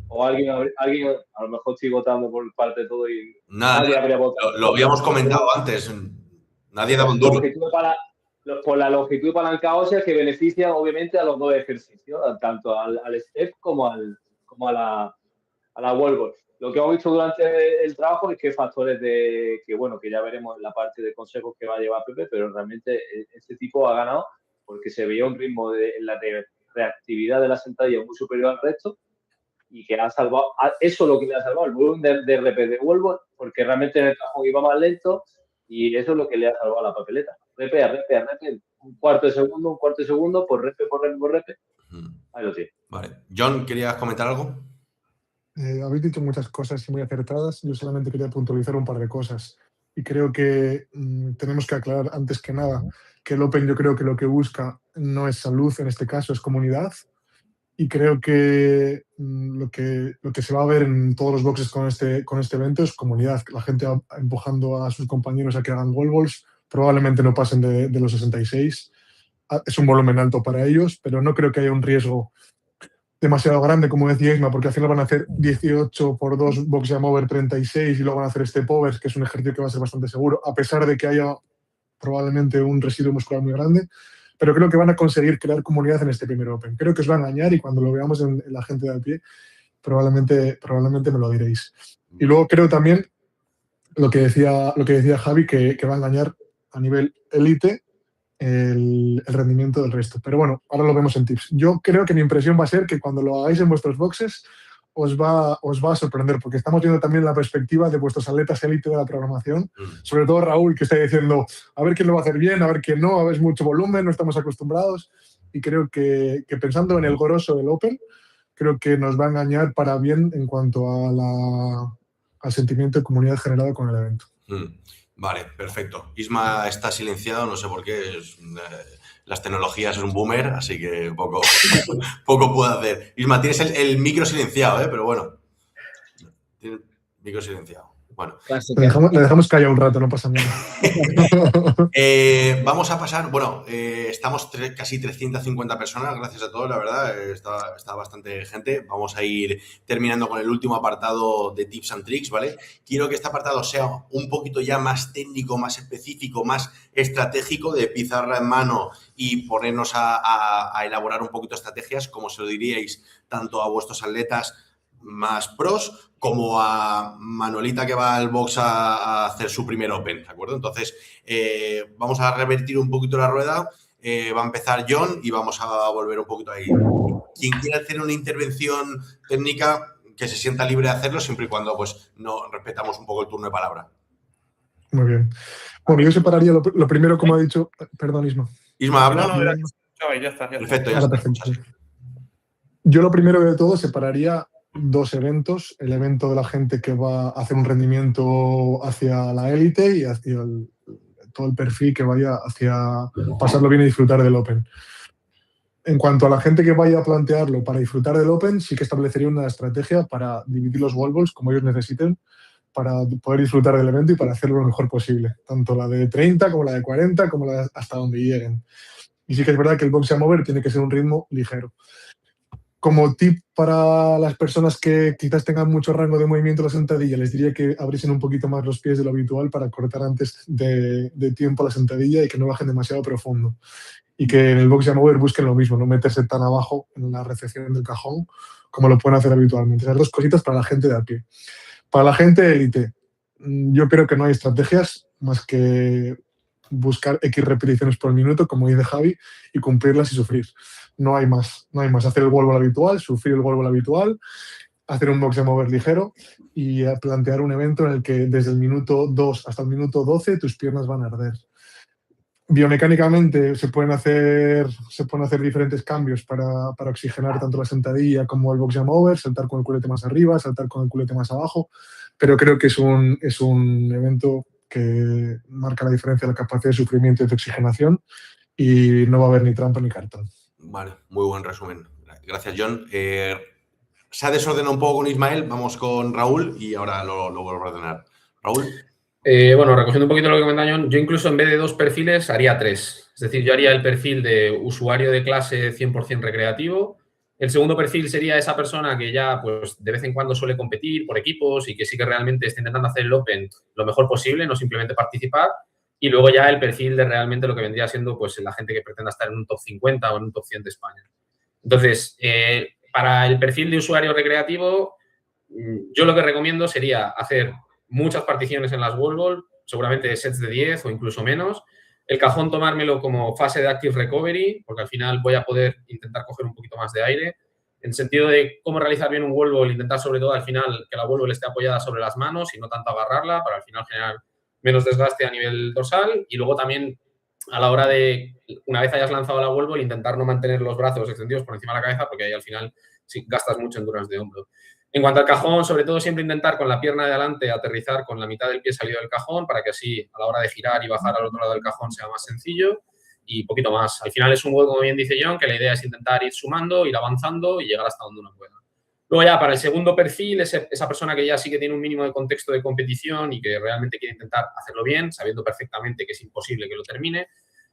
O alguien, a lo mejor estoy votando por parte de todo y nadie habría votado.
Lo habíamos comentado antes. Nadie daba un duro.
Por la longitud de palanca ósea que beneficia obviamente a los dos ejercicios, tanto al step como a la wall. Lo que hemos visto durante el trabajo es que factores que ya veremos en la parte de consejos que va a llevar Pepe, pero realmente este tipo ha ganado porque se veía un ritmo en la reactividad de la sentadilla muy superior al resto y que ha salvado, eso es lo que le ha salvado, el volumen de RP de Volvo, porque realmente en el cajón iba más lento y eso es lo que le ha salvado a la papeleta. RP a RP a RP, un cuarto de segundo, por RP. Ahí lo tiene.
Vale. John, ¿querías comentar algo?
Habéis dicho muchas cosas y muy acertadas. Yo solamente quería puntualizar un par de cosas. Y creo que tenemos que aclarar antes que nada que el Open, yo creo que lo que busca no es salud, en este caso es comunidad. Y creo que lo que se va a ver en todos los boxes con este evento es comunidad. La gente va empujando a sus compañeros a que hagan wall balls. Probablemente no pasen de los 66. Es un volumen alto para ellos, pero no creo que haya un riesgo demasiado grande, como decía Isma, porque al final van a hacer 18 por 2 box jam over 36 y luego van a hacer step overs, que es un ejercicio que va a ser bastante seguro, a pesar de que haya probablemente un residuo muscular muy grande. Pero creo que van a conseguir crear comunidad en este primer Open. Creo que os va a engañar y cuando lo veamos en la gente de al pie, probablemente me lo diréis. Y luego creo también lo que decía Javi, que va a engañar a nivel élite el rendimiento del resto. Pero bueno, ahora lo vemos en tips. Yo creo que mi impresión va a ser que cuando lo hagáis en vuestros boxes os va a sorprender, porque estamos viendo también la perspectiva de vuestros atletas élite de la programación, sobre todo Raúl, que está diciendo a ver quién lo va a hacer bien, a ver quién no, a ver, es mucho volumen, no estamos acostumbrados, y creo que pensando en el grosso del Open, creo que nos va a engañar para bien en cuanto al sentimiento de comunidad generado con el evento.
Vale, perfecto. Isma está silenciado, no sé por qué. Las tecnologías es un boomer, así que poco puedo hacer. Isma, tienes el micro silenciado, pero bueno. Tienes el micro silenciado. Bueno.
Le dejamos callar un rato, no pasa nada.
Vamos a pasar, bueno, estamos casi 350 personas, gracias a todos, la verdad, está bastante gente. Vamos a ir terminando con el último apartado de tips and tricks, ¿vale? Quiero que este apartado sea un poquito ya más técnico, más específico, más estratégico, de pizarra en mano y ponernos a elaborar un poquito estrategias, como se lo diríais tanto a vuestros atletas más pros como a Manuelita, que va al box a hacer su primer Open, ¿de acuerdo? Entonces, vamos a revertir un poquito la rueda. Va a empezar John y vamos a volver un poquito ahí. Quien quiera hacer una intervención técnica, que se sienta libre de hacerlo, siempre y cuando pues no respetamos un poco el turno de palabra.
Muy bien. Bueno, yo separaría lo primero, como ha dicho... Perdón, Isma.
Isma, habla.
No, ya está.
Perfecto, ya está.
Perfecto. Yo lo primero de todo separaría dos eventos. El evento de la gente que va a hacer un rendimiento hacia la élite y hacia todo el perfil que vaya hacia pasarlo bien y disfrutar del Open. En cuanto a la gente que vaya a plantearlo para disfrutar del Open, sí que establecería una estrategia para dividir los wall balls como ellos necesiten para poder disfrutar del evento y para hacerlo lo mejor posible. Tanto la de 30 como la de 40, como la hasta donde lleguen. Y sí que es verdad que el box jam over tiene que ser un ritmo ligero. Como tip para las personas que quizás tengan mucho rango de movimiento en la sentadilla, les diría que abriesen un poquito más los pies de lo habitual para cortar antes de tiempo la sentadilla y que no bajen demasiado profundo. Y que en el box jam over busquen lo mismo, no meterse tan abajo en la recepción del cajón como lo pueden hacer habitualmente. Esas dos cositas para la gente de a pie. Para la gente élite, yo creo que no hay estrategias más que buscar X repeticiones por minuto, como dice Javi, y cumplirlas y sufrir. No hay más. Hacer el wall ball habitual, sufrir el wall ball habitual, hacer un box jam over ligero y plantear un evento en el que desde el minuto 2 hasta el minuto 12 tus piernas van a arder. Biomecánicamente se pueden hacer diferentes cambios para oxigenar tanto la sentadilla como el box jam over, saltar con el culete más arriba, saltar con el culete más abajo, pero creo que es un evento que marca la diferencia de la capacidad de sufrimiento y de oxigenación y no va a haber ni trampa ni cartón.
Vale, muy buen resumen. Gracias, John. Se ha desordenado un poco con Ismael, vamos con Raúl y ahora lo vuelvo a ordenar. Raúl.
Bueno, recogiendo un poquito lo que comenta John, yo incluso en vez de 2 perfiles haría 3. Es decir, yo haría el perfil de usuario de clase 100% recreativo. El segundo perfil sería esa persona que ya pues de vez en cuando suele competir por equipos y que sí que realmente está intentando hacer el Open lo mejor posible, no simplemente participar. Y luego ya el perfil de realmente lo que vendría siendo pues la gente que pretenda estar en un top 50 o en un top 100 de España. Entonces, para el perfil de usuario recreativo, yo lo que recomiendo sería hacer muchas particiones en las wall ball, seguramente sets de 10 o incluso menos. El cajón tomármelo como fase de active recovery, porque al final voy a poder intentar coger un poquito más de aire. en sentido de cómo realizar bien un wall ball, intentar sobre todo al final que la wall ball esté apoyada sobre las manos y no tanto agarrarla para al final generar menos desgaste a nivel dorsal. Y luego también a la hora de, una vez hayas lanzado la wall ball, intentar no mantener los brazos extendidos por encima de la cabeza porque ahí al final sí, gastas mucho endurance de hombro. En cuanto al cajón, sobre todo siempre intentar con la pierna de adelante aterrizar con la mitad del pie salido del cajón para que así a la hora de girar y bajar al otro lado del cajón sea más sencillo y poquito más. Al final es un juego, como bien dice John, que la idea es intentar ir sumando, ir avanzando y llegar hasta donde uno pueda. Luego ya para el segundo perfil, esa persona que ya sí que tiene un mínimo de contexto de competición y que realmente quiere intentar hacerlo bien, sabiendo perfectamente que es imposible que lo termine,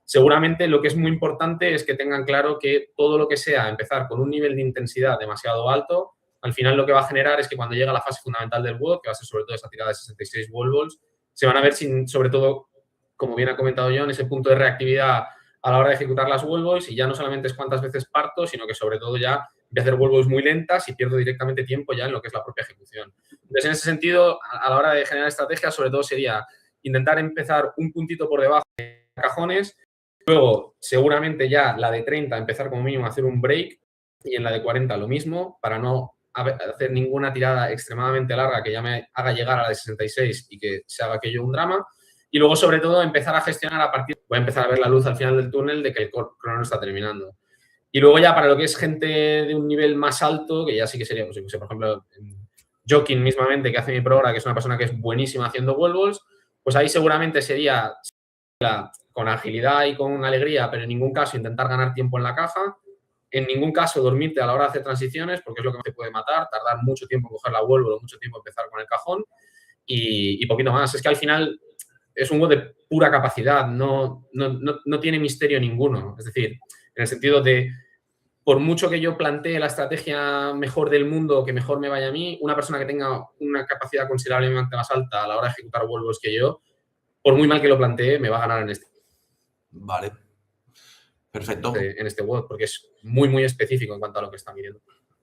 seguramente lo que es muy importante es que tengan claro que todo lo que sea empezar con un nivel de intensidad demasiado alto, al final lo que va a generar es que cuando llega la fase fundamental del WOD, que va a ser sobre todo esa tirada de 66 wall balls, se van a ver sin, sobre todo, como bien ha comentado John, ese punto de reactividad a la hora de ejecutar las wall balls y ya no solamente es cuántas veces parto, sino que sobre todo ya voy a hacer wall balls muy lentas y pierdo directamente tiempo ya en lo que es la propia ejecución. Entonces, en ese sentido, a la hora de generar estrategias, sobre todo sería intentar empezar un puntito por debajo de cajones. Luego, seguramente ya la de 30, empezar como mínimo a hacer un break y en la de 40 lo mismo, para no hacer ninguna tirada extremadamente larga que ya me haga llegar a la de 66 y que se haga aquello un drama. Y luego, sobre todo, empezar a gestionar a partir... Voy a empezar a ver la luz al final del túnel de que el crono está terminando. Y luego ya para lo que es gente de un nivel más alto, que ya sí que sería, pues, por ejemplo, Joaquín mismamente, que hace mi programa, que es una persona que es buenísima haciendo wall balls, pues ahí seguramente sería con agilidad y con alegría, pero en ningún caso intentar ganar tiempo en la caja, en ningún caso dormirte a la hora de hacer transiciones, porque es lo que te puede matar, tardar mucho tiempo en coger la wall ball o mucho tiempo en empezar con el cajón y poquito más. Es que al final es un juego de pura capacidad, no tiene misterio ninguno. Es decir, en el sentido de, por mucho que yo plantee la estrategia mejor del mundo, que mejor me vaya a mí, una persona que tenga una capacidad considerablemente más alta a la hora de ejecutar wall balls que yo, por muy mal que lo plantee, me va a ganar en este.
Vale. Perfecto.
En este WOD, porque es muy, muy específico en cuanto a lo que está midiendo.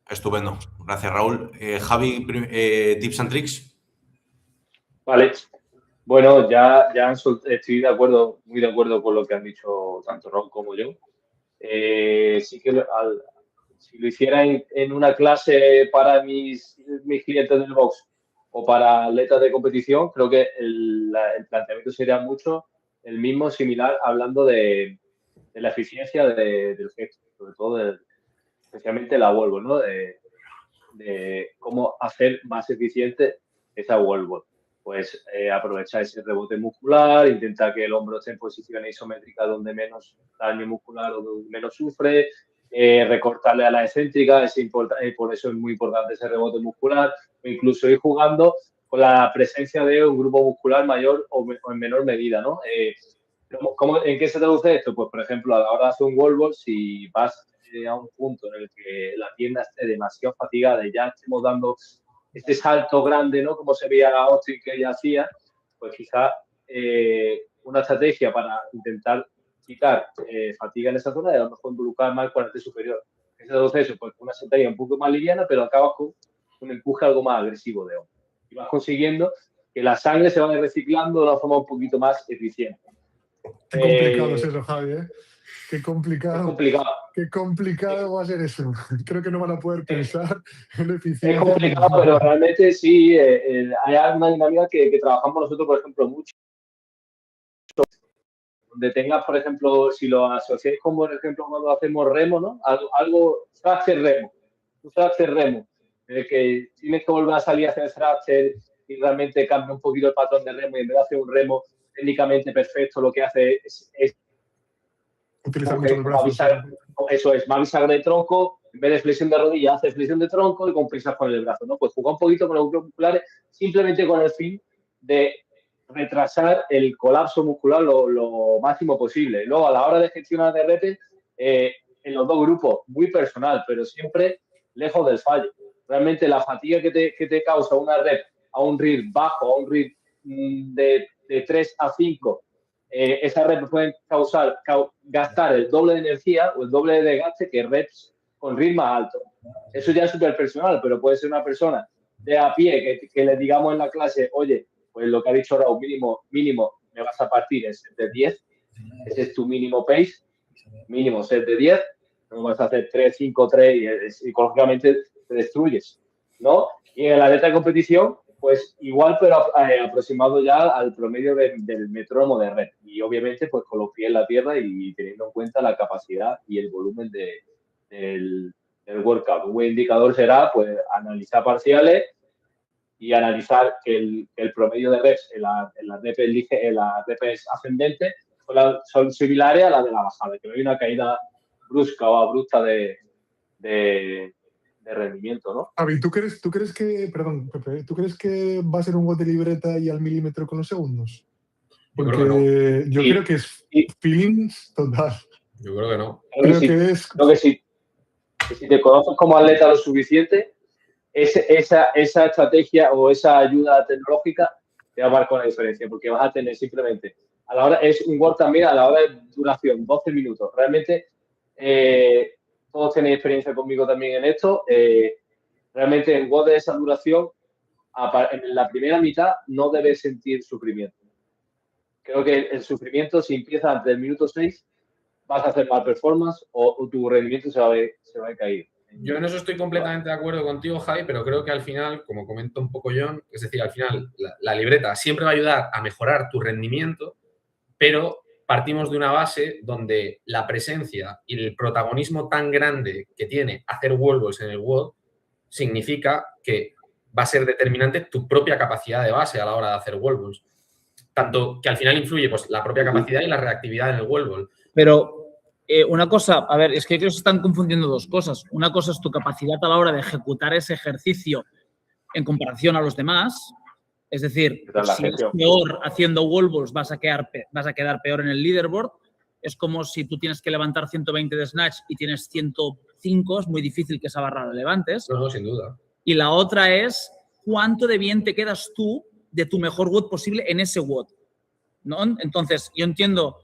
Estupendo. Gracias, Raúl. Javi, tips and tricks.
Vale. Bueno, ya estoy de acuerdo, muy de acuerdo con lo que han dicho tanto Raúl como yo. Sí que si lo hiciera en una clase para mis clientes del box o para atletas de competición, creo que el planteamiento sería mucho el mismo, similar, hablando de la eficiencia del gesto, sobre todo especialmente la wall ball, ¿no? De cómo hacer más eficiente esa wall ball. Pues aprovechar ese rebote muscular, intentar que el hombro esté en posición isométrica donde menos daño muscular o donde menos sufre, recortarle a la excéntrica, por eso es muy importante ese rebote muscular, o incluso ir jugando con la presencia de un grupo muscular mayor o en menor medida, ¿no? ¿En qué se traduce esto? Pues, por ejemplo, a la hora de hacer un wall ball, si vas a un punto en el que la pierna esté demasiado fatigada y ya estemos dando este salto grande, ¿no? Como se veía Austin que ella hacía, pues quizá una estrategia para intentar quitar fatiga en esa zona es a lo mejor involucrar más el cuadrante superior. ¿Qué se traduce eso? Pues una sentadilla un poco más liviana, pero acabas con un empuje algo más agresivo de hombro. Y vas consiguiendo que la sangre se vaya reciclando de una forma un poquito más eficiente.
Qué complicado es eso, Javi, ¿eh? Qué complicado.
Es complicado.
Qué complicado va a ser eso. Creo que no van a poder pensar en eficiencia.
Es complicado, pero realmente sí. Hay alguna dinámica que trabajamos nosotros, por ejemplo, mucho. Donde tengas, por ejemplo, si lo asociáis con, por ejemplo, cuando hacemos remo, ¿no? Algo fracture remo. Un fracture remo. Que tienes que volver a salir a hacer fracture y realmente cambia un poquito el patrón de remo y en vez de hacer un remo técnicamente perfecto, lo que hace es
utilizar mucho los brazos.
Eso es, más bisagra de tronco, en vez de flexión de rodilla, hace flexión de tronco y con prisas con el brazo, ¿no? Pues jugar un poquito con los grupos musculares simplemente con el fin de retrasar el colapso muscular lo máximo posible. Luego, a la hora de gestionar de repes, en los dos grupos, muy personal, pero siempre lejos del fallo. Realmente la fatiga que te causa una rep a un RIR bajo, a un RIR de 3 a 5, esas reps pueden gastar el doble de energía o el doble de desgaste que reps con RIR más alto. Eso ya es súper personal, pero puede ser una persona de a pie que le digamos en la clase, oye, pues lo que ha dicho Raúl, mínimo me vas a partir en set de 10, ese es tu mínimo pace, mínimo set de 10, No vas a hacer 3, 5, 3 y psicológicamente te destruyes, ¿no? Y en el atleta de competición, pues igual, pero aproximado ya al promedio del metrónomo de red. Y obviamente, pues con los pies en la tierra y teniendo en cuenta la capacidad y el volumen del workout. Un buen indicador será, pues, analizar parciales y analizar que el promedio de reps en las reps ascendentes son similares a las de la bajada, que no hay una caída brusca o abrupta de rendimiento, ¿no?
Javi, ¿tú crees que, perdón, Pepe, ¿tú crees que va a ser un WOD de libreta y al milímetro con los segundos? Porque yo creo que es feelings total.
Yo creo que no.
Creo que
sí. Que si te conoces como atleta lo suficiente, esa estrategia o esa ayuda tecnológica te va a marcar una diferencia, porque vas a tener simplemente, a la hora, es un WOD también a la hora de duración, 12 minutos. Realmente, todos tenéis experiencia conmigo también en esto. Realmente el WOD de esa duración, en la primera mitad, no debes sentir sufrimiento. Creo que el sufrimiento, si empieza antes del minuto 6, vas a hacer mal performance o tu rendimiento se va a caer.
Yo en eso estoy completamente de acuerdo contigo, Javi, pero creo que al final, como comenta un poco John, es decir, al final la libreta siempre va a ayudar a mejorar tu rendimiento, pero partimos de una base donde la presencia y el protagonismo tan grande que tiene hacer wall balls en el WOD significa que va a ser determinante tu propia capacidad de base a la hora de hacer wall balls. Tanto que al final influye pues, la propia capacidad y la reactividad en el wall ball.
Pero una cosa, a ver, es que creo que se están confundiendo dos cosas. Una cosa es tu capacidad a la hora de ejecutar ese ejercicio en comparación a los demás. Es decir, si eres peor haciendo wall balls, vas a quedar peor en el leaderboard. Es como si tú tienes que levantar 120 de snatch y tienes 105, es muy difícil que esa barra la levantes.
No, sin duda.
Y la otra es cuánto de bien te quedas tú de tu mejor WOD posible en ese WOD, ¿no? Entonces, yo entiendo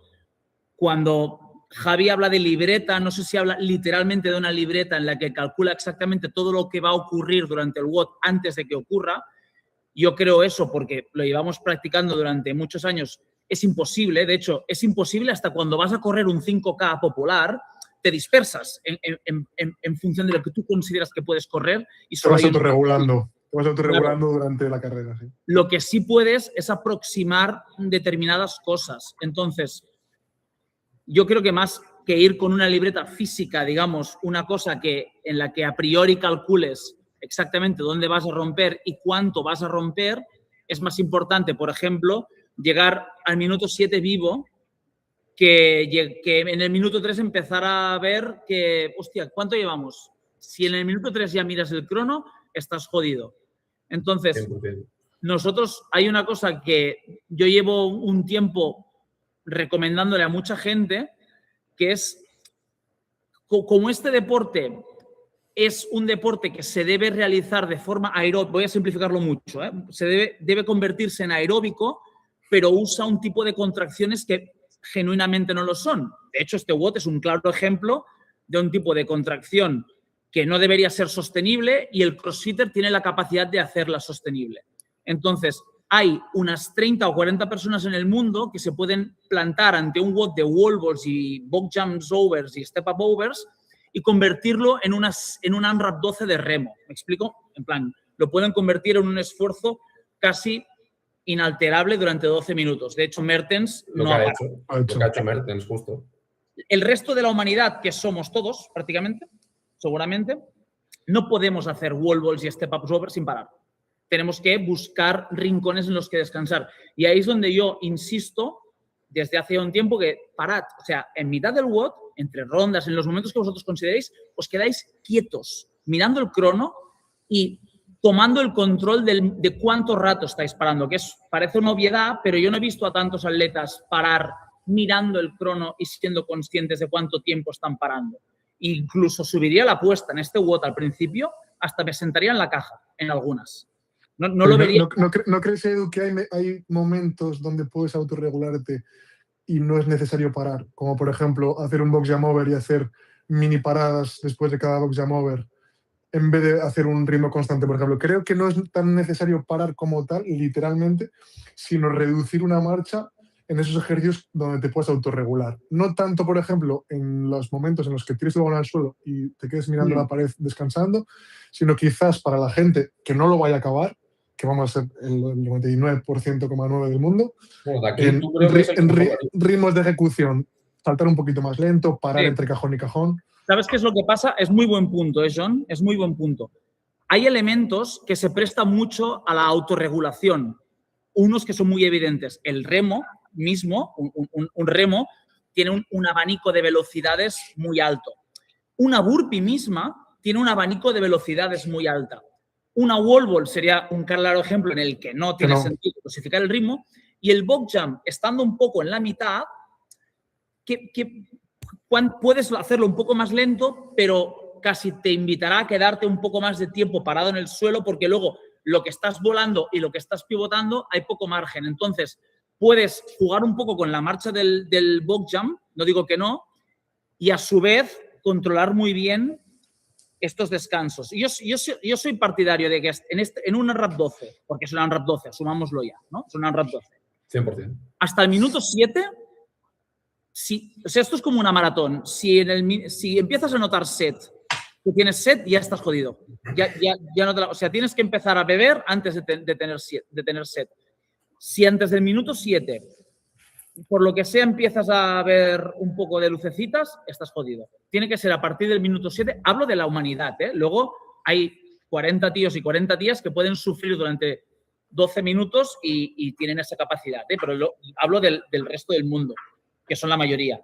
cuando Javi habla de libreta, no sé si habla literalmente de una libreta en la que calcula exactamente todo lo que va a ocurrir durante el WOD antes de que ocurra. Yo creo eso porque lo llevamos practicando durante muchos años. Es imposible, de hecho, es imposible hasta cuando vas a correr un 5K popular, te dispersas en función de lo que tú consideras que puedes correr. Y
te vas autorregulando. Te vas autorregulando durante la carrera. Sí.
Lo que sí puedes es aproximar determinadas cosas. Entonces, yo creo que más que ir con una libreta física, digamos, una cosa en la que a priori calcules exactamente dónde vas a romper y cuánto vas a romper, es más importante, por ejemplo, llegar al minuto 7 vivo que en el minuto 3 empezar a ver que, hostia, ¿cuánto llevamos? Si en el minuto 3 ya miras el crono, estás jodido. Entonces, nosotros hay una cosa que yo llevo un tiempo recomendándole a mucha gente, que es, como este deporte es un deporte que se debe realizar de forma aeróbica, voy a simplificarlo mucho, debe convertirse en aeróbico, pero usa un tipo de contracciones que genuinamente no lo son. De hecho, este WOD es un claro ejemplo de un tipo de contracción que no debería ser sostenible y el crossfitter tiene la capacidad de hacerla sostenible. Entonces, hay unas 30 o 40 personas en el mundo que se pueden plantar ante un WOD de wall balls y box jumps overs y step up overs y convertirlo en un AMRAP 12 de remo. ¿Me explico? En plan, lo pueden convertir en un esfuerzo casi inalterable durante 12 minutos. De hecho, Mertens no ha parado.
Lo que ha hecho Mertens, justo.
El resto de la humanidad, que somos todos prácticamente, seguramente, no podemos hacer wall balls y step ups over sin parar. Tenemos que buscar rincones en los que descansar. Y ahí es donde yo insisto desde hace un tiempo que parad. O sea, en mitad del WOD, entre rondas, en los momentos que vosotros consideréis, os quedáis quietos, mirando el crono y tomando el control de cuánto rato estáis parando, que parece una obviedad, pero yo no he visto a tantos atletas parar mirando el crono y siendo conscientes de cuánto tiempo están parando. Incluso subiría la apuesta en este WOD al principio, hasta me sentaría en la caja, en algunas. No lo vería.
¿No crees, Edu, que hay momentos donde puedes autorregularte y no es necesario parar? Como, por ejemplo, hacer un box jam over y hacer mini paradas después de cada box jam over, en vez de hacer un ritmo constante, por ejemplo. Creo que no es tan necesario parar como tal, literalmente, sino reducir una marcha en esos ejercicios donde te puedes autorregular. No tanto, por ejemplo, en los momentos en los que tires el balón al suelo y te quedes mirando la pared descansando, sino quizás para la gente que no lo vaya a acabar, que vamos a ser el 99,9% del mundo,
Bueno, de aquí
en
tú creo que es el que mejor lo haría.
ritmos de ejecución, saltar un poquito más lento, parar
Sí.
entre cajón y cajón.
¿Sabes qué es lo que pasa? Es muy buen punto, John? Es muy buen punto. Hay elementos que se prestan mucho a la autorregulación. Unos que son muy evidentes. El remo mismo, un remo, tiene un abanico de velocidades muy alto. Una burpee misma tiene un abanico de velocidades muy alta. Una wall ball sería un claro ejemplo en el que no tiene sentido dosificar el ritmo. Y el box jump, estando un poco en la mitad, puedes hacerlo un poco más lento, pero casi te invitará a quedarte un poco más de tiempo parado en el suelo, porque luego lo que estás volando y lo que estás pivotando hay poco margen. Entonces, puedes jugar un poco con la marcha del box jump, no digo que no, y a su vez controlar muy bien estos descansos. Yo soy partidario de que en un Unwrap 12, porque es un Unwrap 12, asumámoslo ya, ¿no? Es un Unwrap 12.
100%.
Hasta el minuto 7, o sea, esto es como una maratón. Si empiezas a notar set, que tienes set, ya estás jodido. Ya no o sea, tienes que empezar a beber antes de tener set. Si antes del minuto 7, por lo que sea, empiezas a ver un poco de lucecitas, estás jodido. Tiene que ser a partir del minuto 7. Hablo de la humanidad, ¿eh? Luego hay 40 tíos y 40 tías que pueden sufrir durante 12 minutos y tienen esa capacidad, ¿eh? Pero hablo del resto del mundo, que son la mayoría.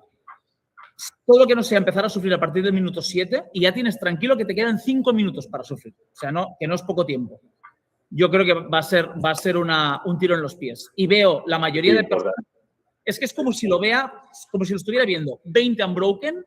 Todo lo que no sea empezar a sufrir a partir del minuto 7 y ya tienes tranquilo que te quedan 5 minutos para sufrir. O sea, que no es poco tiempo. Yo creo que va a ser un tiro en los pies. Y veo la mayoría de personas. Es que es como si lo estuviera viendo. 20 unbroken,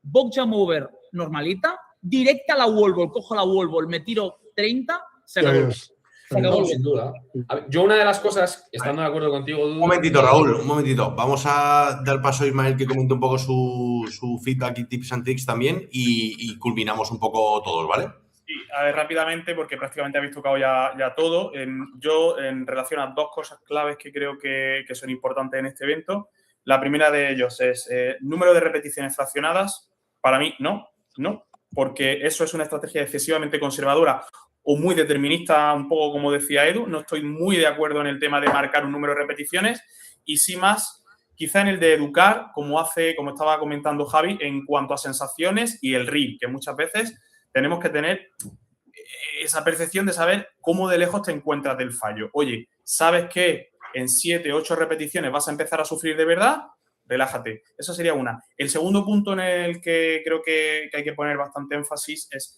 box jump over normalita, directa a la wall ball, cojo la wall ball, me tiro 30, se acabó. Se acabó.
No, sin duda. A ver, yo una de las cosas, estando de acuerdo contigo,
Un momentito, Raúl, un momentito. Vamos a dar paso a Ismael que comente un poco su feedback y tips and tricks también y culminamos un poco todos, ¿vale?
Sí, a ver, rápidamente, porque prácticamente habéis tocado ya todo. Yo, en relación a dos cosas claves que creo que son importantes en este evento, la primera de ellos es número de repeticiones fraccionadas. Para mí, no, porque eso es una estrategia excesivamente conservadora o muy determinista, un poco como decía Edu. No estoy muy de acuerdo en el tema de marcar un número de repeticiones y sí más, quizá en el de educar, como estaba comentando Javi, en cuanto a sensaciones y el RIR, que muchas veces tenemos que tener esa percepción de saber cómo de lejos te encuentras del fallo. Oye, ¿sabes que en 7, 8 repeticiones vas a empezar a sufrir de verdad? Relájate. Esa sería una. El segundo punto en el que creo que hay que poner bastante énfasis es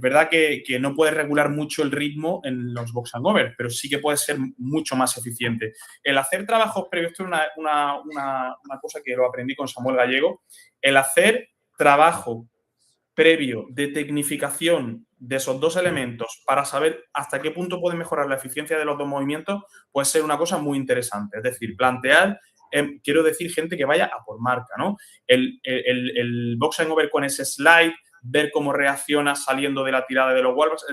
verdad que no puedes regular mucho el ritmo en los box and over, pero sí que puedes ser mucho más eficiente. El hacer trabajos previos, esto es una cosa que lo aprendí con Samuel Gallego, el hacer trabajo previo de tecnificación de esos dos elementos para saber hasta qué punto puede mejorar la eficiencia de los dos movimientos puede ser una cosa muy interesante. Es decir, plantear, quiero decir, gente que vaya a por marca, ¿no? El box and over con ese slide, ver cómo reacciona saliendo de la tirada de los wallbacks.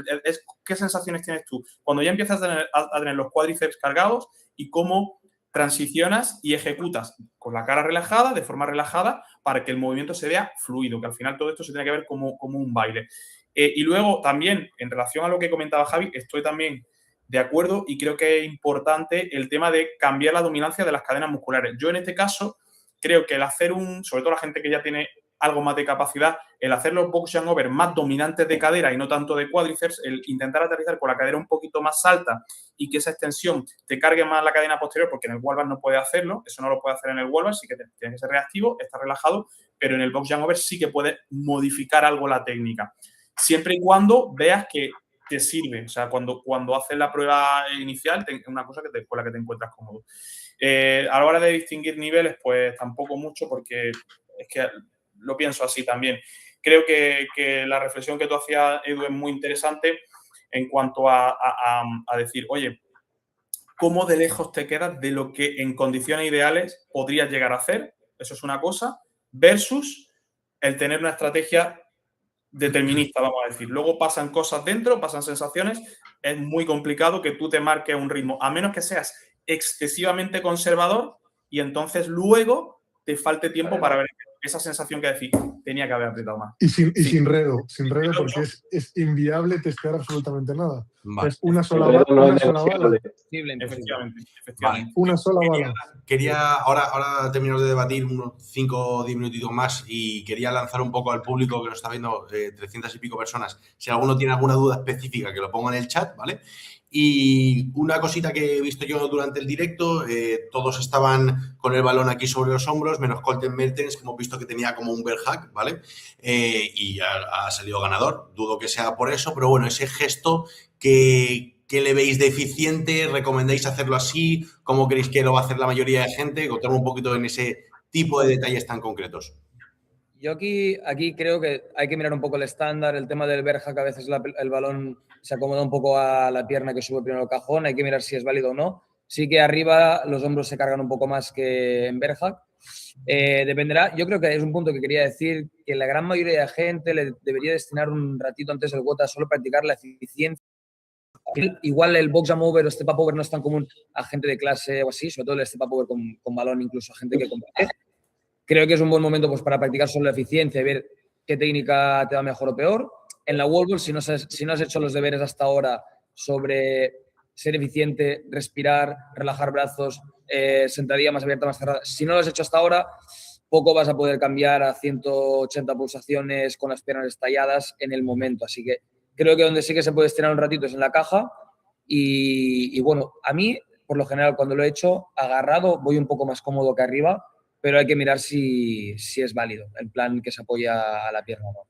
¿Qué sensaciones tienes tú cuando ya empiezas a tener los cuádriceps cargados y cómo transicionas y ejecutas con la cara relajada, de forma relajada, para que el movimiento se vea fluido, que al final todo esto se tiene que ver como un baile. Y luego también, en relación a lo que comentaba Javi, estoy también de acuerdo y creo que es importante el tema de cambiar la dominancia de las cadenas musculares. Yo en este caso creo que el hacer sobre todo la gente que ya tiene algo más de capacidad, el hacer los box and over más dominantes de cadera y no tanto de cuádriceps, el intentar aterrizar con la cadera un poquito más alta y que esa extensión te cargue más la cadena posterior, porque en el wall bar no puede hacerlo, eso no lo puede hacer en el wall bar, sí que tienes que ser reactivo, estar relajado, pero en el box and over sí que puedes modificar algo la técnica, siempre y cuando veas que te sirve, o sea, cuando haces la prueba inicial, es una cosa con la que te encuentras cómodo. A la hora de distinguir niveles, pues tampoco mucho, porque es que lo pienso así también. Creo que la reflexión que tú hacías, Edu, es muy interesante en cuanto a decir, oye, ¿cómo de lejos te quedas de lo que en condiciones ideales podrías llegar a hacer? Eso es una cosa, versus el tener una estrategia determinista, vamos a decir. Luego pasan cosas dentro, pasan sensaciones, es muy complicado que tú te marques un ritmo, a menos que seas excesivamente conservador y entonces luego te falte tiempo para ver esa sensación que decís, tenía que haber apretado más.
Y sin redo porque es inviable testear absolutamente nada.
Vale.
Es una sola
El redo no es
bala.
negociable.
Efectivamente.
Vale.
Una sola bala.
Quería, ahora terminamos de debatir unos 5 o 10 minutitos más y quería lanzar un poco al público que nos está viendo, 300 y pico personas. Si alguno tiene alguna duda específica, que lo ponga en el chat, ¿vale? Y una cosita que he visto yo durante el directo, todos estaban con el balón aquí sobre los hombros, menos Colten Mertens, que hemos visto que tenía como un bear hug, ¿vale? Y ha salido ganador. Dudo que sea por eso, pero bueno, ese gesto que le veis deficiente, ¿recomendáis hacerlo así? ¿Cómo creéis que lo va a hacer la mayoría de gente? Contadme un poquito en ese tipo de detalles tan concretos.
Yo aquí creo que hay que mirar un poco el estándar, el tema del verja, que a veces el balón se acomoda un poco a la pierna que sube primero el cajón, hay que mirar si es válido o no. Sí que arriba los hombros se cargan un poco más que en verja. Dependerá, yo creo que es un punto que quería decir, que la gran mayoría de gente le debería destinar un ratito antes del WOTA a solo practicar la eficiencia. Igual el box and over o step up over no es tan común a gente de clase o así, sobre todo el step up over con balón, incluso a gente que compite. Creo que es un buen momento pues, para practicar solo la eficiencia y ver qué técnica te va mejor o peor. En la wall ball, si no has hecho los deberes hasta ahora sobre ser eficiente, respirar, relajar brazos, sentadilla más abierta, más cerrada, si no lo has hecho hasta ahora, poco vas a poder cambiar a 180 pulsaciones con las piernas estalladas en el momento. Así que creo que donde sí que se puede estirar un ratito es en la caja y bueno, a mí, por lo general, cuando lo he hecho agarrado, voy un poco más cómodo que arriba, pero hay que mirar si es válido, el plan que se apoya a la pierna o no.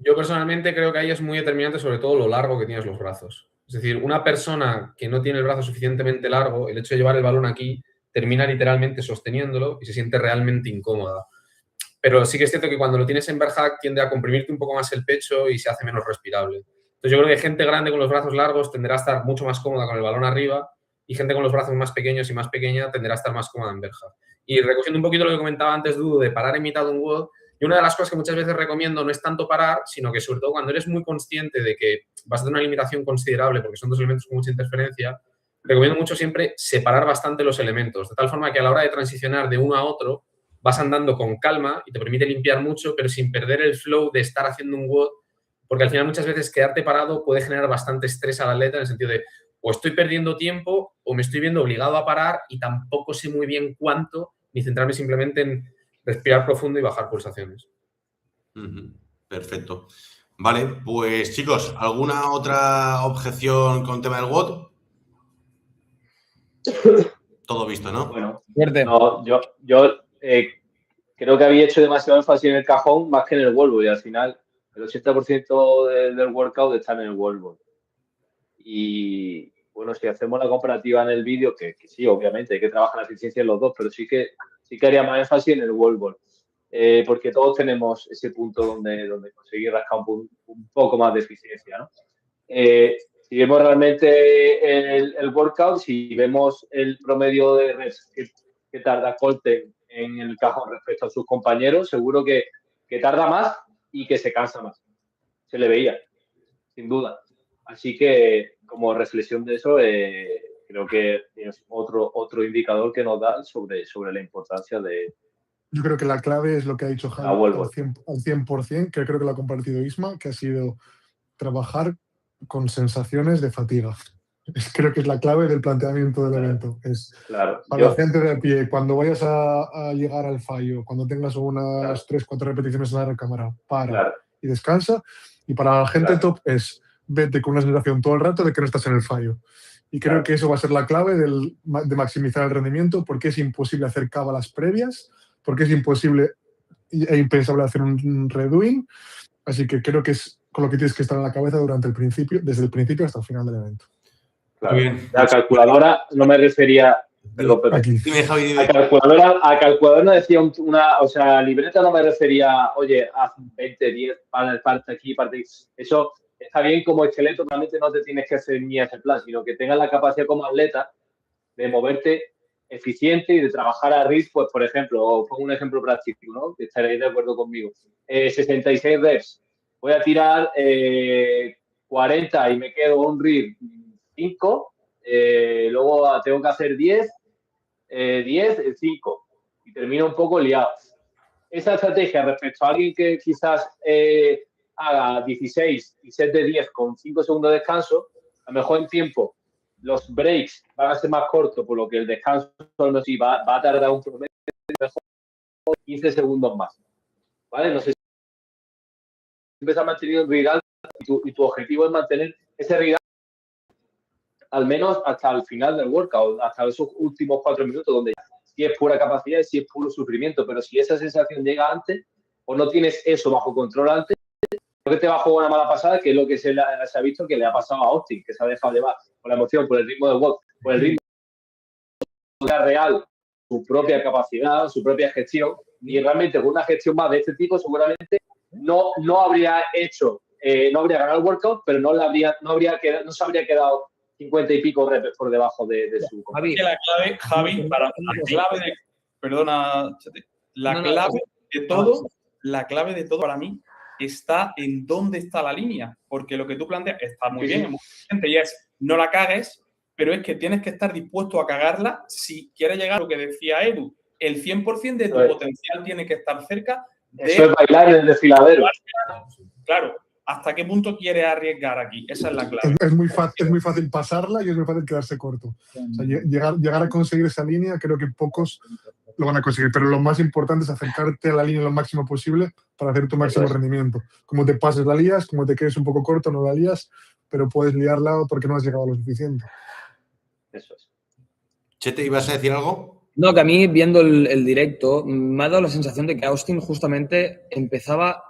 Yo personalmente creo que ahí es muy determinante sobre todo lo largo que tienes los brazos. Es decir, una persona que no tiene el brazo suficientemente largo, el hecho de llevar el balón aquí, termina literalmente sosteniéndolo y se siente realmente incómoda. Pero sí que es cierto que cuando lo tienes en verhack tiende a comprimirte un poco más el pecho y se hace menos respirable. Entonces yo creo que gente grande con los brazos largos tenderá a estar mucho más cómoda con el balón arriba y gente con los brazos más pequeños y más pequeña tenderá a estar más cómoda en verhack. Y recogiendo un poquito lo que comentaba antes, Dudu, de parar en mitad de un WOD, y una de las cosas que muchas veces recomiendo no es tanto parar, sino que sobre todo cuando eres muy consciente de que vas a tener una limitación considerable porque son dos elementos con mucha interferencia, recomiendo mucho siempre separar bastante los elementos, de tal forma que a la hora de transicionar de uno a otro vas andando con calma y te permite limpiar mucho, pero sin perder el flow de estar haciendo un WOD, porque al final muchas veces quedarte parado puede generar bastante estrés al atleta en el sentido de o estoy perdiendo tiempo o me estoy viendo obligado a parar y tampoco sé muy bien cuánto, ni centrarme simplemente en respirar profundo y bajar pulsaciones.
Perfecto. Vale, pues chicos, ¿alguna otra objeción con tema del WOD? Todo visto, ¿no?
Bueno,
Fuerte.
no, yo creo que había hecho demasiado énfasis en el cajón más que en el wall ball y al final el 80% del workout está en el wall ball. Y bueno, si hacemos la comparativa en el vídeo, que sí, obviamente, hay que trabajar la eficiencia en los dos, pero sí que haría más énfasis en el wall ball. Porque todos tenemos ese punto donde conseguir rascar un poco más de eficiencia, ¿no? Si vemos realmente el workout, si vemos el promedio de reps que tarda Colten en el cajón respecto a sus compañeros, seguro que tarda más y que se cansa más. Se le veía, sin duda. Así que, como reflexión de eso, creo que es otro indicador que nos da sobre la importancia de...
Yo creo que la clave es lo que ha dicho Javi al 100%, que creo que lo ha compartido Isma, que ha sido trabajar con sensaciones de fatiga. Creo que es la clave del planteamiento del evento. Es para la gente de a pie, cuando vayas a llegar al fallo, cuando tengas unas 3-4 repeticiones en la recámara, para y descansa. Y para la gente top es vete con una sensación todo el rato de que no estás en el fallo. Y creo que eso va a ser la clave de maximizar el rendimiento, porque es imposible hacer cábalas previas, porque es imposible e impensable hacer un redoing. Así que creo que es con lo que tienes que estar en la cabeza desde el principio hasta el final del evento.
Claro. La calculadora no me refería... Perdón, Pepe.
Dime, Javi,
dime. A calculadora no decía libreta no me refería, oye, haz 20, 10, parte aquí, parte aquí. Eso está bien como esqueleto, realmente no te tienes que hacer ni ese plan, sino que tengas la capacidad como atleta de moverte eficiente y de trabajar a RIS, pues, por ejemplo, os pongo un ejemplo práctico, ¿no? Que estaréis de acuerdo conmigo. 66 reps. Voy a tirar 40 y me quedo un RIS 5, luego tengo que hacer 10, 5 y termino un poco liado. Esa estrategia respecto a alguien que quizás haga 16 y set de 10 con 5 segundos de descanso, a lo mejor en tiempo los breaks van a ser más cortos, por lo que el descanso no sí, va a tardar un promedio de 15 segundos más. ¿Vale? No sé si empiezas a mantener un read y tu objetivo es mantener ese read al menos hasta el final del workout, hasta esos últimos 4 minutos, donde si es pura capacidad y si es puro sufrimiento. Pero si esa sensación llega antes o no tienes eso bajo control antes, lo que te va a jugar una mala pasada, que es lo que se ha visto que le ha pasado a Austin, que se ha dejado llevar por la emoción, por el ritmo del work, por el ritmo real, su propia capacidad, su propia gestión, y realmente con una gestión más de este tipo seguramente no habría hecho, no habría ganado el workout, pero no se habría quedado 50 y pico reps por debajo de su compañero.
Javi, para la clave de, perdona, la clave de todo para mí está en dónde está la línea, porque lo que tú planteas está muy bien, es muy evidente, y es no la cagues, pero es que tienes que estar dispuesto a cagarla si quieres llegar a lo que decía Edu. El 100% de tu potencial tiene que estar cerca de...
Eso es bailar en el desfiladero.
Claro. ¿Hasta qué punto quieres arriesgar aquí? Esa es la clave.
Es muy fácil pasarla y es muy fácil quedarse corto. O sea, llegar a conseguir esa línea, creo que pocos lo van a conseguir, pero lo más importante es acercarte a la línea lo máximo posible para hacer tu máximo rendimiento. Como te pases la lías, como te quedes un poco corto, no la lías, pero puedes liarla porque no has llegado a lo suficiente.
Eso es.
Chete, ¿ibas a decir algo?
No, que a mí, viendo el directo, me ha dado la sensación de que Austin justamente empezaba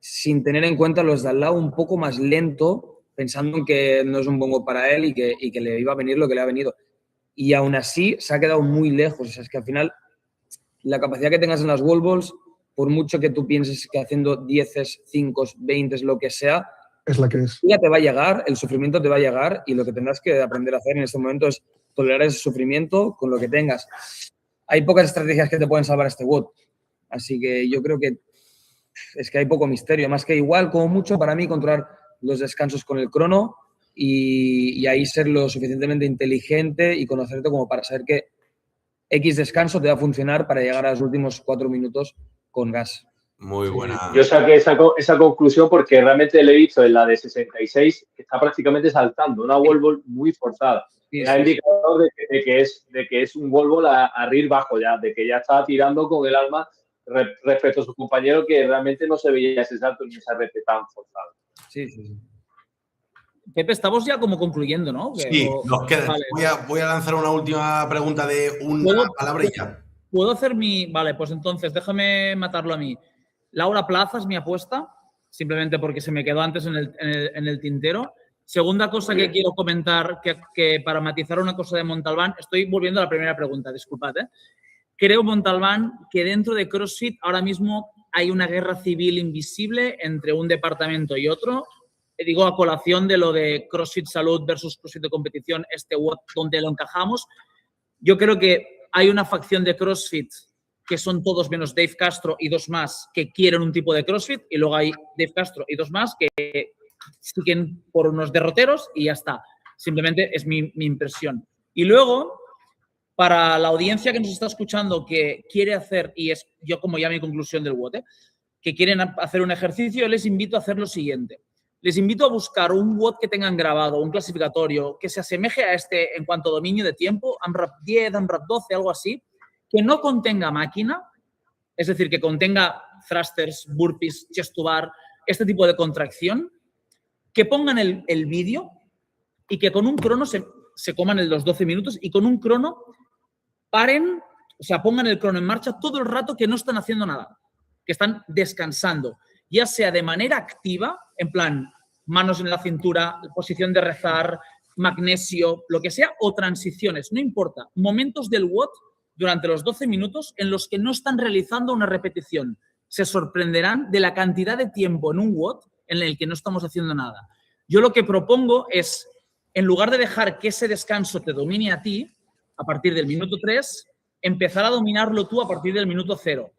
sin tener en cuenta los de al lado un poco más lento, pensando en que no es un bongo para él y que le iba a venir lo que le ha venido. Y aún así se ha quedado muy lejos. O sea, es que al final la capacidad que tengas en las wall balls, por mucho que tú pienses que haciendo 10, 5, 20, lo que sea,
es la que es.
Ya te va a llegar, el sufrimiento te va a llegar y lo que tendrás que aprender a hacer en este momento es tolerar ese sufrimiento con lo que tengas. Hay pocas estrategias que te pueden salvar este WOD. Así que yo creo que es que hay poco misterio. Más que igual, como mucho, para mí, controlar los descansos con el crono y ahí ser lo suficientemente inteligente y conocerte como para saber que X descanso te va a funcionar para llegar a los últimos 4 minutos con gas.
Muy buena.
Yo saqué esa conclusión porque realmente le he visto en la de 66 que está prácticamente saltando, una wall ball muy forzada. Era indicador de que es un wall ball a rir bajo ya, de que ya estaba tirando con el alma respecto a su compañero, que realmente no se veía ese salto ni esa rete tan forzada.
Sí. Pepe, estamos ya como concluyendo, ¿no?
Sí, nos queda. Vale. Voy a lanzar una última pregunta de una palabra y ya.
¿Puedo hacer mi...? Vale, pues entonces déjame matarlo a mí. Laura Plaza es mi apuesta, simplemente porque se me quedó antes en el tintero. Segunda cosa que quiero comentar, que para matizar una cosa de Montalbán, estoy volviendo a la primera pregunta, disculpad. Creo, Montalbán, que dentro de CrossFit ahora mismo hay una guerra civil invisible entre un departamento y otro. Digo, a colación de lo de CrossFit Salud versus CrossFit de competición, donde lo encajamos. Yo creo que hay una facción de CrossFit que son todos menos Dave Castro y 2 más que quieren un tipo de CrossFit, y luego hay Dave Castro y 2 más que siguen por unos derroteros y ya está. Simplemente es mi impresión. Y luego, para la audiencia que nos está escuchando que quiere hacer, y es yo como ya mi conclusión del WOD, que quieren hacer un ejercicio, les invito a hacer lo siguiente. Les invito a buscar un WOD que tengan grabado, un clasificatorio, que se asemeje a este en cuanto a dominio de tiempo, AMRAP 10, AMRAP 12, algo así, que no contenga máquina, es decir, que contenga thrusters, burpees, chest to bar, este tipo de contracción, que pongan el vídeo y que con un crono se coman los 12 minutos y con un crono paren, o sea, pongan el crono en marcha todo el rato que no están haciendo nada, que están descansando, ya sea de manera activa, en plan manos en la cintura, posición de rezar, magnesio, lo que sea, o transiciones, no importa, momentos del WOD durante los 12 minutos en los que no están realizando una repetición. Se sorprenderán de la cantidad de tiempo en un WOD en el que no estamos haciendo nada. Yo lo que propongo es, en lugar de dejar que ese descanso te domine a ti, a partir del minuto 3, empezar a dominarlo tú a partir del minuto 0.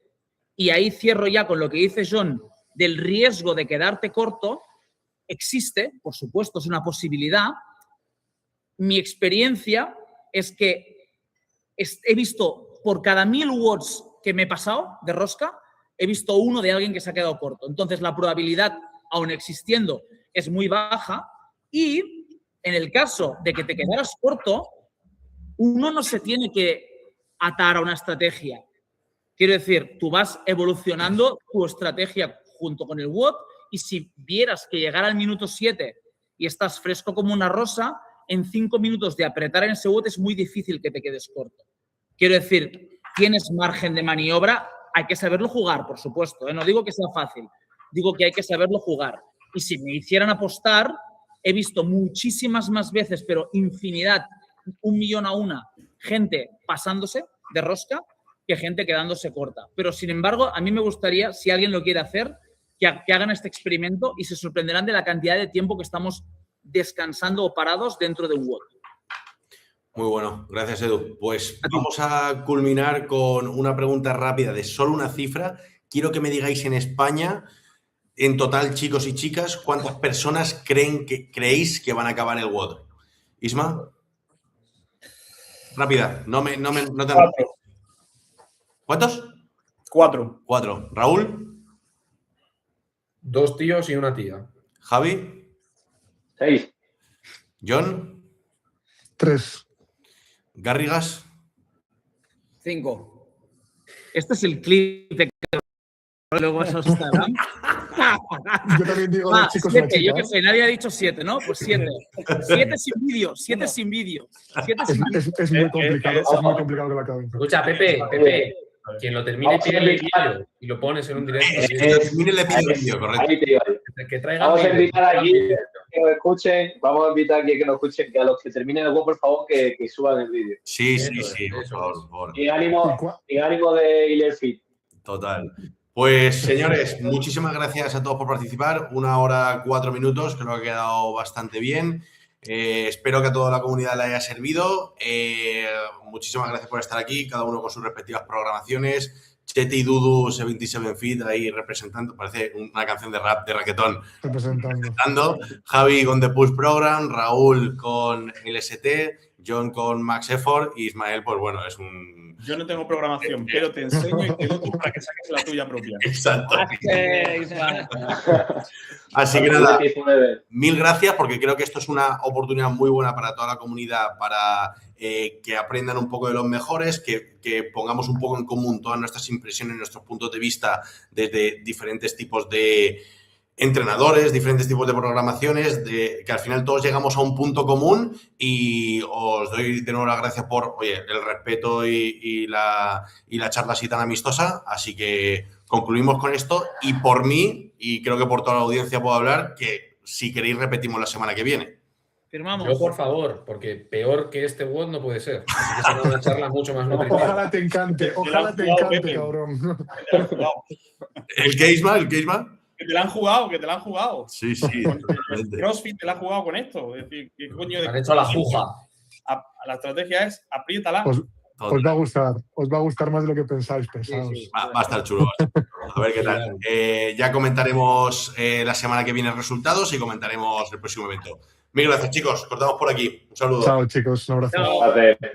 Y ahí cierro ya con lo que dice John, del riesgo de quedarte corto. Existe, por supuesto, es una posibilidad, mi experiencia es que he visto por cada 1000 watts que me he pasado de rosca, he visto uno de alguien que se ha quedado corto. Entonces, la probabilidad, aun existiendo, es muy baja. Y en el caso de que te quedaras corto, uno no se tiene que atar a una estrategia. Quiero decir, tú vas evolucionando tu estrategia junto con el WOD y si vieras que llegar al minuto 7 y estás fresco como una rosa, en 5 minutos de apretar en ese WOD es muy difícil que te quedes corto. Quiero decir, tienes margen de maniobra, hay que saberlo jugar, por supuesto, ¿eh? No digo que sea fácil, digo que hay que saberlo jugar. Y si me hicieran apostar, he visto muchísimas más veces, pero infinidad, 1.000.000 a una, gente pasándose de rosca que gente quedándose corta. Pero, sin embargo, a mí me gustaría, si alguien lo quiere hacer, que hagan este experimento y se sorprenderán de la cantidad de tiempo que estamos descansando o parados dentro de un WOD.
Muy bueno, gracias Edu. Pues vamos a culminar con una pregunta rápida de solo una cifra. Quiero que me digáis en España, en total, chicos y chicas, ¿cuántas personas creéis que van a acabar el WOD? Isma. Rápida, no te...
4.
¿Cuántos?
4.
4. ¿Raúl?
2 tíos y una tía.
¿Javi?
6.
¿John?
3.
¿Garrigas?
5. Este es el clip de luego eso Instagram.
Yo también digo los chicos y la
7,
chica.
yo qué sé, nadie ha dicho 7, ¿no? Pues 7. 7 sin vídeo, 7 sin vídeo. 7 sin vídeo.
Es muy complicado, es muy complicado que lo acaben.
Escucha, Pepe, quien lo termine, pide el vídeo y lo pones en un directo.
Termine le pido el vídeo, correcto.
Ahí te digo.
Que traiga
Vamos a
vídeo.
invitar aquí que nos escuchen, vamos a invitar aquí que nos escuchen, que a los que terminen el WOD, por favor, que suban el vídeo.
Sí,
Eso
sí,
es,
sí, por
eso
favor,
es.
por favor.
Y ánimo de Ilerfit.
Total. Pues, señores, muchísimas gracias a todos por participar. 1 hora 4 minutos, creo que ha quedado bastante bien. Espero que a toda la comunidad le haya servido. Muchísimas gracias por estar aquí, cada uno con sus respectivas programaciones. Chete y Dudu 77 Feet ahí representando, parece una canción de rap, de raquetón.
Representando.
Javi con The Push Program, Raúl con LST, John con Max Effort y Ismael, pues bueno, es un...
Yo no tengo programación, pero te enseño y te digo para que saques la tuya propia.
Exacto.
Ismael.
Así que nada, mil gracias porque creo que esto es una oportunidad muy buena para toda la comunidad para que aprendan un poco de los mejores, que pongamos un poco en común todas nuestras impresiones, nuestros puntos de vista desde diferentes tipos de entrenadores, diferentes tipos de programaciones, que al final todos llegamos a un punto común y os doy de nuevo las gracias por el respeto y la charla así tan amistosa. Así que concluimos con esto y por mí, y creo que por toda la audiencia puedo hablar, que si queréis repetimos la semana que viene.
Firmamos.
Yo, por favor, porque peor que este WOD no puede ser. Así que será una charla mucho más nutritiva.
Ojalá te encante, cabrón.
¿El que Isma?
Que te la han jugado.
Sí, sí.
CrossFit te la han jugado con esto. Es decir, ¿qué coño de...?
Han hecho la juja.
La estrategia es apriétala.
Os va a gustar más de lo que pensáis, pesados.
Sí.
Va a estar chulo. A ver qué tal. Ya comentaremos la semana que viene resultados y comentaremos el próximo evento. Mil gracias, chicos. Cortamos por aquí. Un saludo.
Chao, chicos. Un abrazo.
Chao.
Gracias.